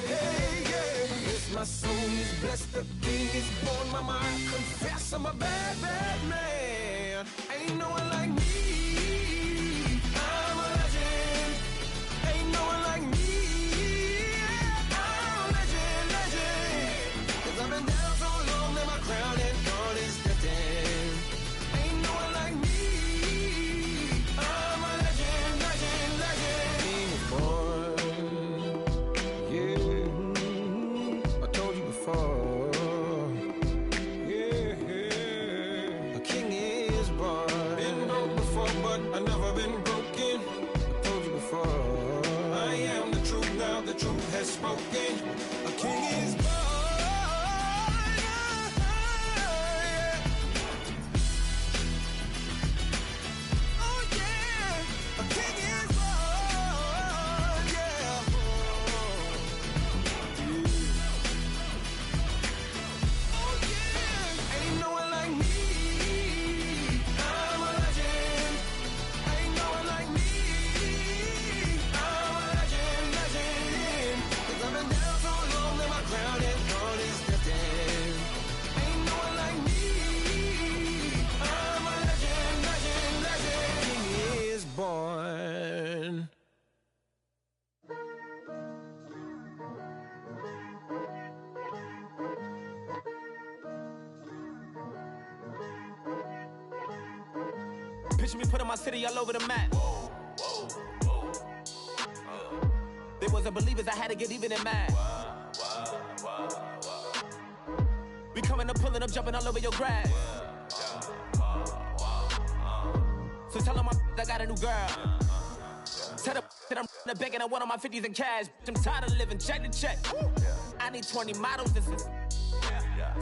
Hey, yeah. Yes, my soul is blessed, the king is born. Mama, I confess I'm a bad, bad man. Ain't no one like me. I'm a legend. Ain't no one like me. I'm a legend. 'Cause I've been down so long that my crown and throne is lifted. Ain't no one like me. I'm a legend. King is born. Yeah, I told you before. Yeah, a king is born. Been broke before, but I've never been broken. I told you before. I am the truth now, the truth has spoken. A king is born. Oh yeah, a king is born. Yeah. Oh yeah, ain't no one like me. I'm a legend. Ain't no one like me. I'm a legend. 'Cause I've been down so long that my crown and throne is lifted. Ain't no one like me. I'm a legend. King is born. Picture me putting my city all over the map. They wasn't believers, I had to get even in mad. We coming up, pulling up, jumping all over your grass. So tell them I got a new girl. Tell them that I'm begging, I want all my 50s in cash. I'm tired of living check to check. I need 20 models, this is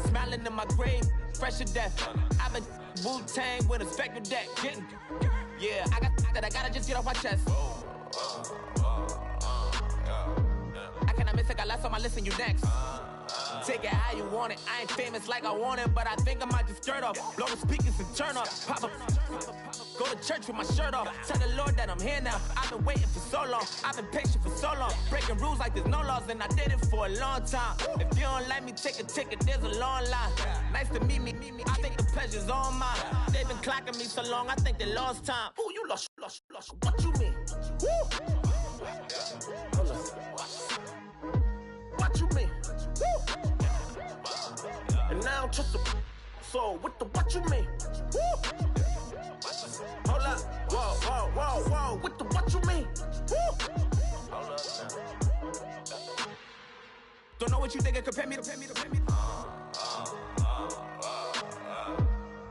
smiling in my grave, fresh to death. I've been Wu-Tang with a spectral deck. Getting, yeah, I gotta just get off my chest. I cannot miss it, got last on my list and you next. Take it how you want it. I ain't famous like I want it, but I think I might just skirt off. Blow the speakers and turn up. Pop up. Go to church with my shirt off. Tell the Lord that I'm here now. I've been waiting for so long. I've been patient for so long. Breaking rules like there's no laws, and I did it for a long time. If you don't like me, take a ticket. There's a long line. Nice to meet me. I think the pleasure's all mine. They've been clocking me so long, I think they lost time. Ooh, you lost. What you mean? Woo! Hold up. What you mean? Woo! And now I don't trust the so what you mean? Woo! Hold up, whoa, what you mean? Woo! Hold up now. Don't know what you think it compare me to.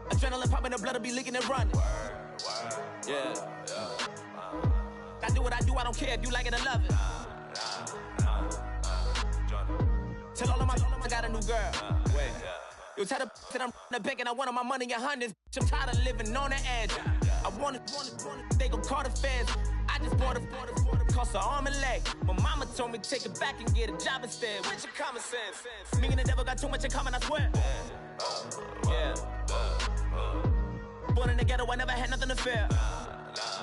Adrenaline popping, the blood'll be leaking and running. Yeah. I do what I do, I don't care if you like it or love it. Tell all of my I got a new girl. Wait. You tell the that I'm the bank and I want all my money in hundreds. I'm tired of living on the edge. I want it, they gon' call the feds. I just bought it, cost an arm and leg. My mama told me take it back and get a job instead. Where's your common sense? Me and the devil got too much in common, I swear. Yeah. Born in the ghetto, I never had nothing to fear.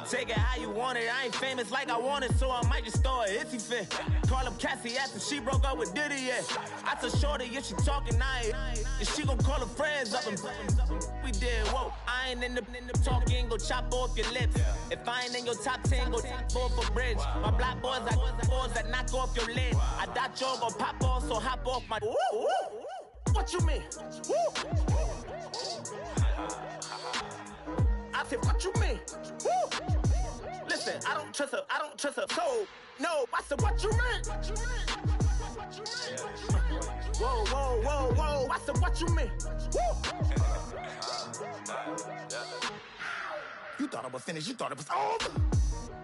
Take it how you want it. I ain't famous like I want it, so I might just throw a hissy fit. Call up Cassie after she broke up with Diddy, yeah. I told Shorty if she talking, I ain't. And she gon' call her friends up and we did, whoa. I ain't in the talking, go chop off your lips. If I ain't in your top 10, go tap off a bridge. My black boys, I got boys that knock off your lid. I thought y'all gon' pop off, so hop off my. What you mean? Woo! I said, what you mean? Woo! Listen, I don't trust her, so, no, I said, what you mean? Whoa, I said, what you mean? Woo! You thought I was finished, you thought it was over.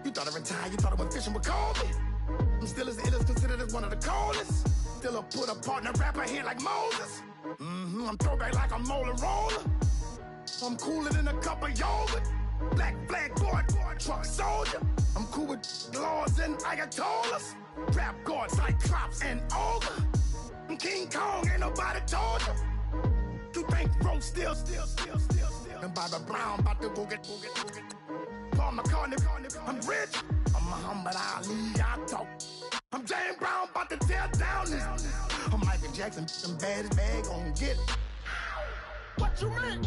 You thought I retired, you thought I was fishing with COVID. I'm still as ill as considered as one of the coldest. Still a put a partner rapper here like Moses. I'm throwback like a molar roller. I'm cooler than a cup of yogurt. Black flag board, truck soldier. I'm cool with laws and ayatollahs. Rap god, Cyclops and ogre. I'm King Kong, ain't nobody told you. You think road still. And Bobby Brown about to go get. Paul McCartney, I'm rich. I'm Muhammad Ali, I talk. I'm James Brown, about to tear down this. I'm Michael Jackson, them bad as bag gon' get. What you mean?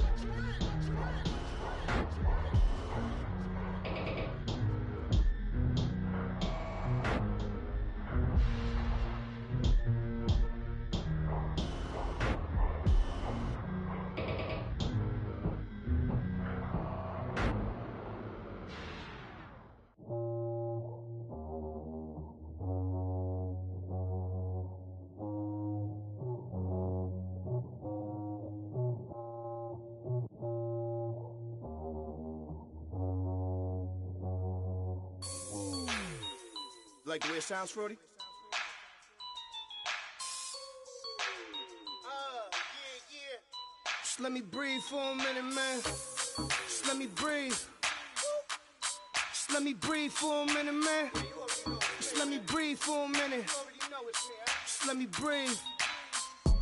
Like the way it sounds, Frody? Yeah. Just let me breathe for a minute, man. Just let me breathe. Just let me breathe for a minute, man. Just let me breathe for a minute. Just let me breathe.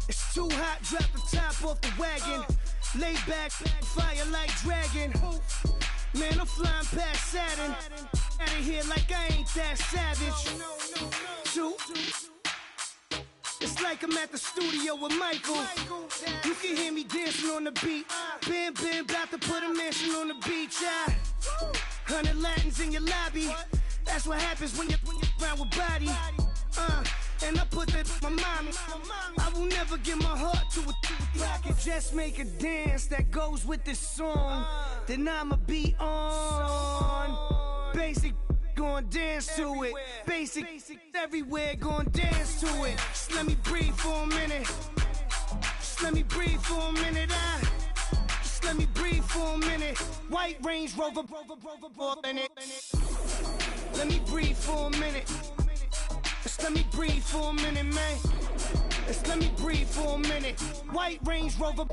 It's too hot, drop the top off the wagon. Lay back, fire like dragon. Man, I'm flying past Saturn. Out of here like I ain't that savage. Two. It's like I'm at the studio with Michael. You can hear me dancing on the beat. Bam, about to put a mansion on the beach. 100 Latins in your lobby. That's what happens when you're around with body. And I put that my mama. I will never give my heart to it. If I could just make a dance that goes with this song, then I'ma be on. Basic, gon' dance to it. Basic, everywhere, gon' dance to it. Just let me for a minute. Just let me breathe for a minute. Just let me breathe for a minute. White Range Rover, in it. Let me breathe for a minute. Just let me breathe for a minute, man. Just let me breathe for a minute. White Range Rover,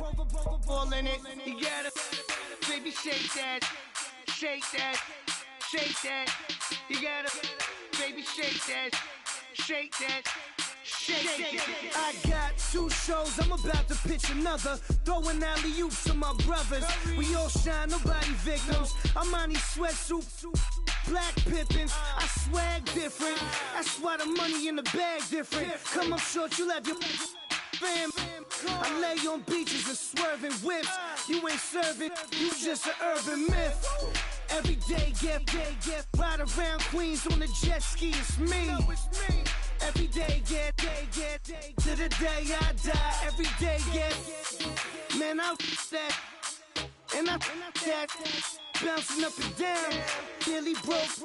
all in it. You gotta, baby, shake that, shake that, shake that. You gotta, baby, shake that, shake that. I got 2 shows, I'm about to pitch another. Throwing alley-oops to my brothers. We all shine, nobody victims. I'm on these sweatsuits, black pippins. I swag different. That's why the money in the bag different. Come up short, you left your fam. I lay on beaches and swerving whips. You ain't serving, you just an urban myth. Every day, get ride around Queens on the jet ski. It's me. Every day, get to the day I die. Every day, get man, I that and I that bouncing up and down. Nearly broke.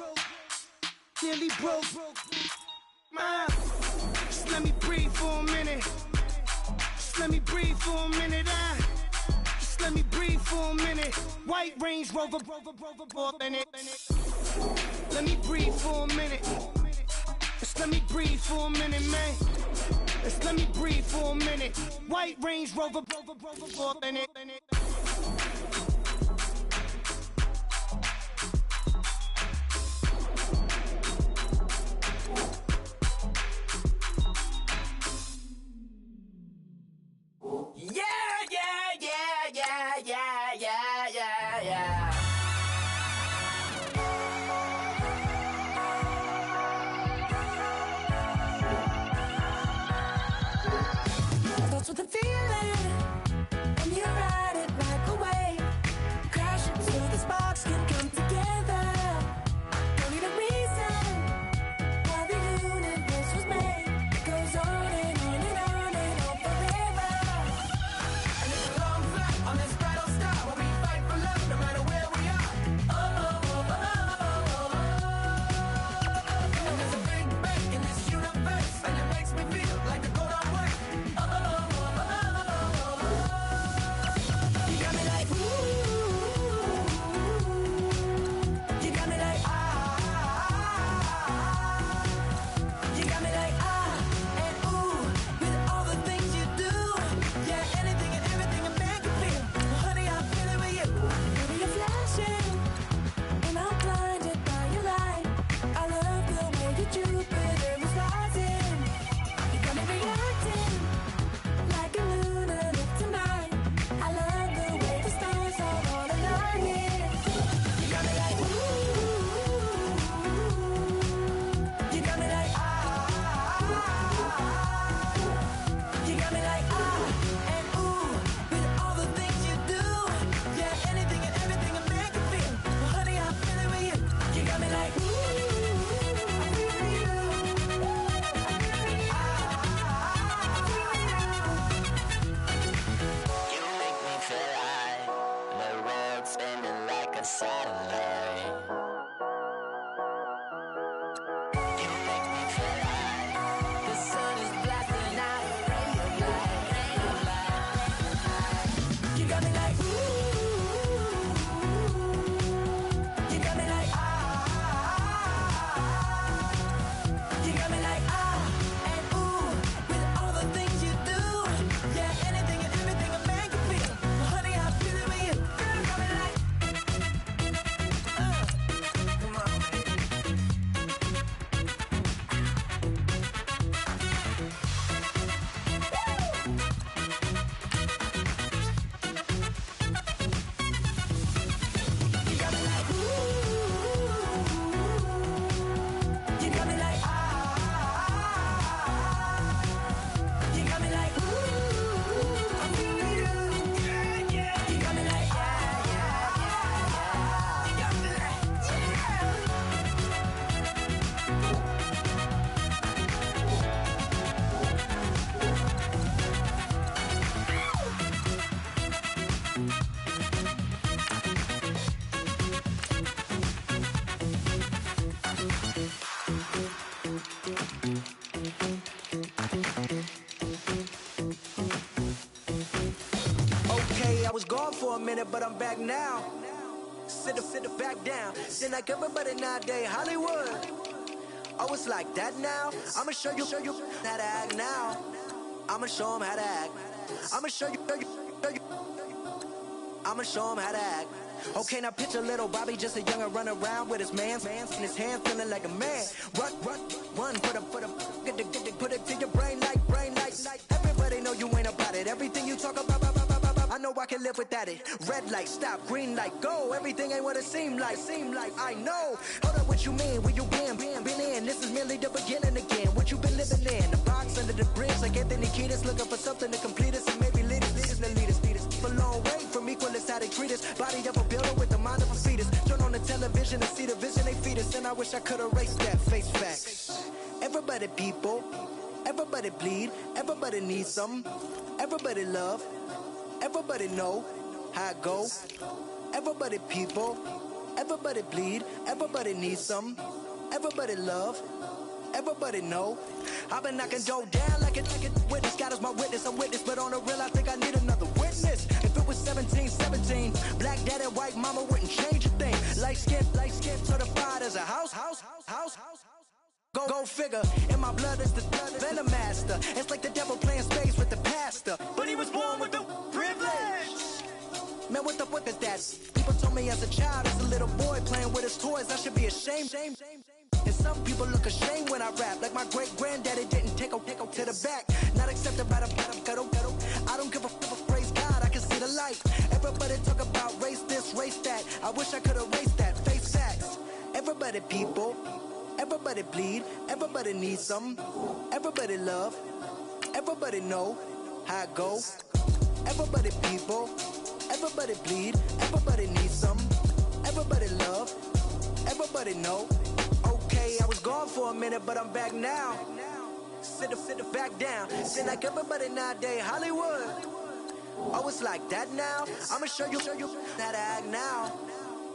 Just let me breathe for a minute. Just let me breathe for a minute. Just let me breathe for a minute. White Range Rover, in it. Let me breathe for a minute. Just let me breathe for a minute, man. Just let me breathe for a minute. White Range Rover, in it. Yeah. That's what the feeling when you ride it like a gone for a minute, but I'm back now. Sit back down. Then like everybody nowadays, Hollywood. Oh, it's like that now? I'ma show you how to act now. I'ma show 'em how to act. I'ma show you. I'ma show 'em how to act. Okay, now picture little Bobby, just a youngin' run around with his mans in his hands, feeling like a man. Run, put it to your brain like. Everybody know you ain't about it. Everything you talk about, I know I can live without it. Red light, stop, green light, go. Everything ain't what it seem like. I know. Hold up, what you mean? Where you been in? This is merely the beginning again. What you been living in? The box under the bridge, like Anthony Kiedis, looking for something to complete us and maybe lead us. For long way from equal is how they treat us. Body of a builder with the mind of a fetus. Turn on the television and see the vision they feed us. And I wish I could erase that face facts. Everybody people, everybody bleed, everybody needs something. Everybody love, everybody know how it go. Everybody people, everybody bleed, everybody needs something. Everybody love, everybody know. I've been knocking dough down like a witness. God is my witness, I'm witness, but on the real I think I need another witness. If it was 17, black dad and white mama wouldn't change a thing. Light skin certified as a house. Go figure, in my blood is the venom master. It's like the devil playing space with the pastor, but he was born with the privilege. Man, what is that? People told me as a child, as a little boy playing with his toys, I should be ashamed. And some people look ashamed when I rap, like my great granddaddy didn't take a to the back. Not accepted by the ghetto. I don't give a praise God, I can see the light. Everybody talk about race this, race that. I wish I could erase that. Face facts. Everybody people, everybody bleed, everybody needs something. Everybody love, everybody know how it go. Everybody people, everybody bleed, everybody needs something. Everybody love, everybody know. Okay, I was gone for a minute, but I'm back now. Sit back down. Sit like everybody nowadays, Hollywood. Oh, it's like that now? I'ma show you how to act now.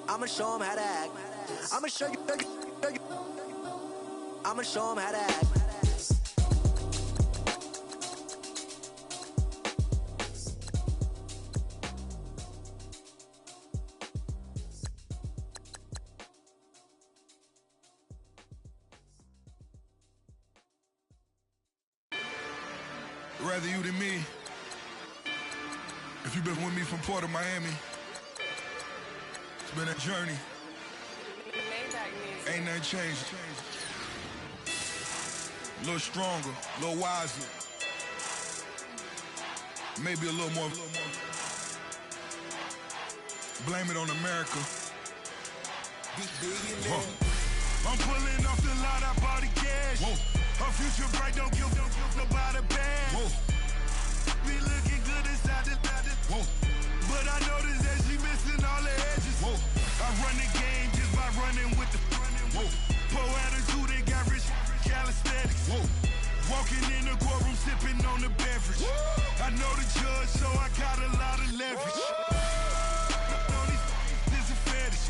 I'ma show 'em how to act. I'ma show you. I'ma show 'em how to act. Rather you than me. If you've been with me from Port of Miami, it's been a journey. Ain't nothing changed. A little stronger, a little wiser. Maybe a little more. Blame it on America. I'm pulling off the lot, I bought the cash. Whoa. Her future bright, don't give nobody bad. Whoa. Be looking good inside the whoa. But I noticed that she missing all the edges. Whoa. I run the game just by running with the whoa. Poor attitude, they got rich calisthenics. Whoa. Walking in the courtroom, sipping on the beverage. Whoa. I know the judge, so I got a lot of leverage. This is a fetish.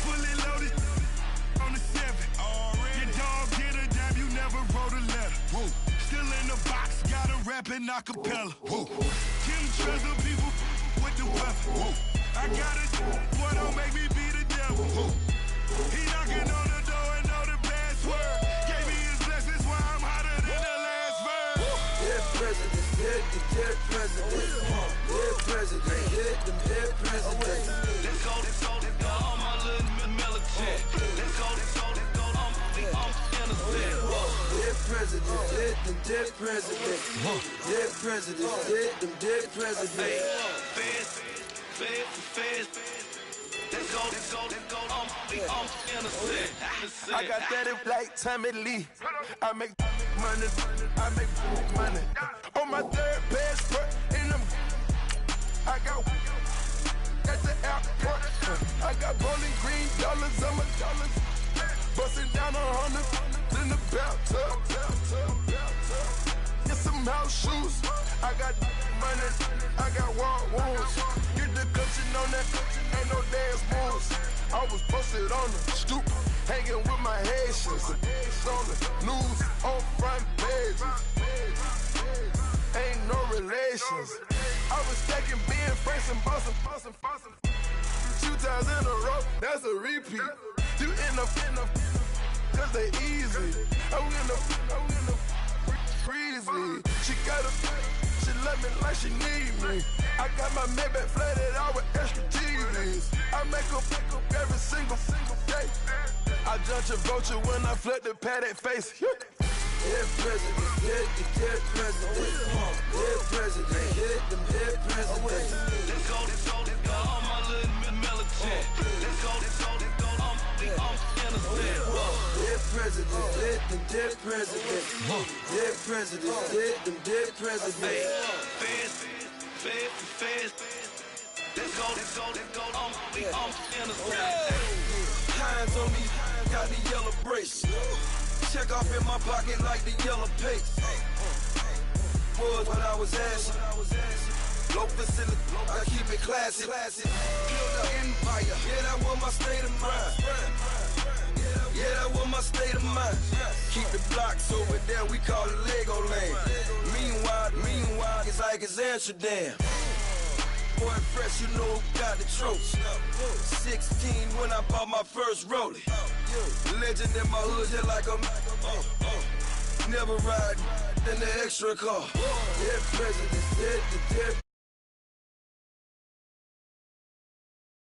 Fully loaded on the 7. Your dog get a dime, you never wrote a letter. Whoa. Still in the box, got a rapping acapella. Kim Trezor, people with the weapon. Whoa. I got it, boy, don't make me be the devil. Whoa. He knocking on the door and know the password. Gave me his blessings while I'm hotter than the last verse. Dead president, dead president. Dead president, dead president. Let's go, all my little militant. Let's go, I'm innocent. Dead president, dead president. Dead president, dead president. Feds. Let's go, I'm innocent. I got that like Tommy Lee. I make money, money. On my third passport, and I got at the airport. I got bowling green dollars on my dollars. Busting down 100 in the bathtub. Get some house shoes. I got money, I got war wounds. Get the cushion on that, ain't no dance moves. I was posted on the stoop, hanging with my Haitians. On the news, on front pages. Ain't no relations. I was stacking being fresh and bossing. 2 times in a row, that's a repeat. You end up, cause they easy. I'm in the breezy. She love me like she need me. I got my Maybach flooded out with extra TVs. I make up every single day. I judge a vulture when I flood the paddock face. Dead president, dead president, dead president, hit them dead presidents. Let's go, all my little militant. Let's go, I'm innocent. Dead president, hit them dead presidents. Dead president, hit them dead presidents. Fast. Let's go, I'm innocent. Hands on me, got the yellow brace. Check off in my pocket like the yellow paste. Was what I was asking. Low facility, I keep it classy. Build an empire, yeah, that was my state of mind. Yeah, that was my state of mind. Keep the blocks over there, we call it Lego land. Meanwhile, it's like it's Amsterdam. Boy, fresh, you know who got the trophy. 16 when I bought my first rollie. Legend in my hood, just like a never ride in the extra car. Dead presidents, dead.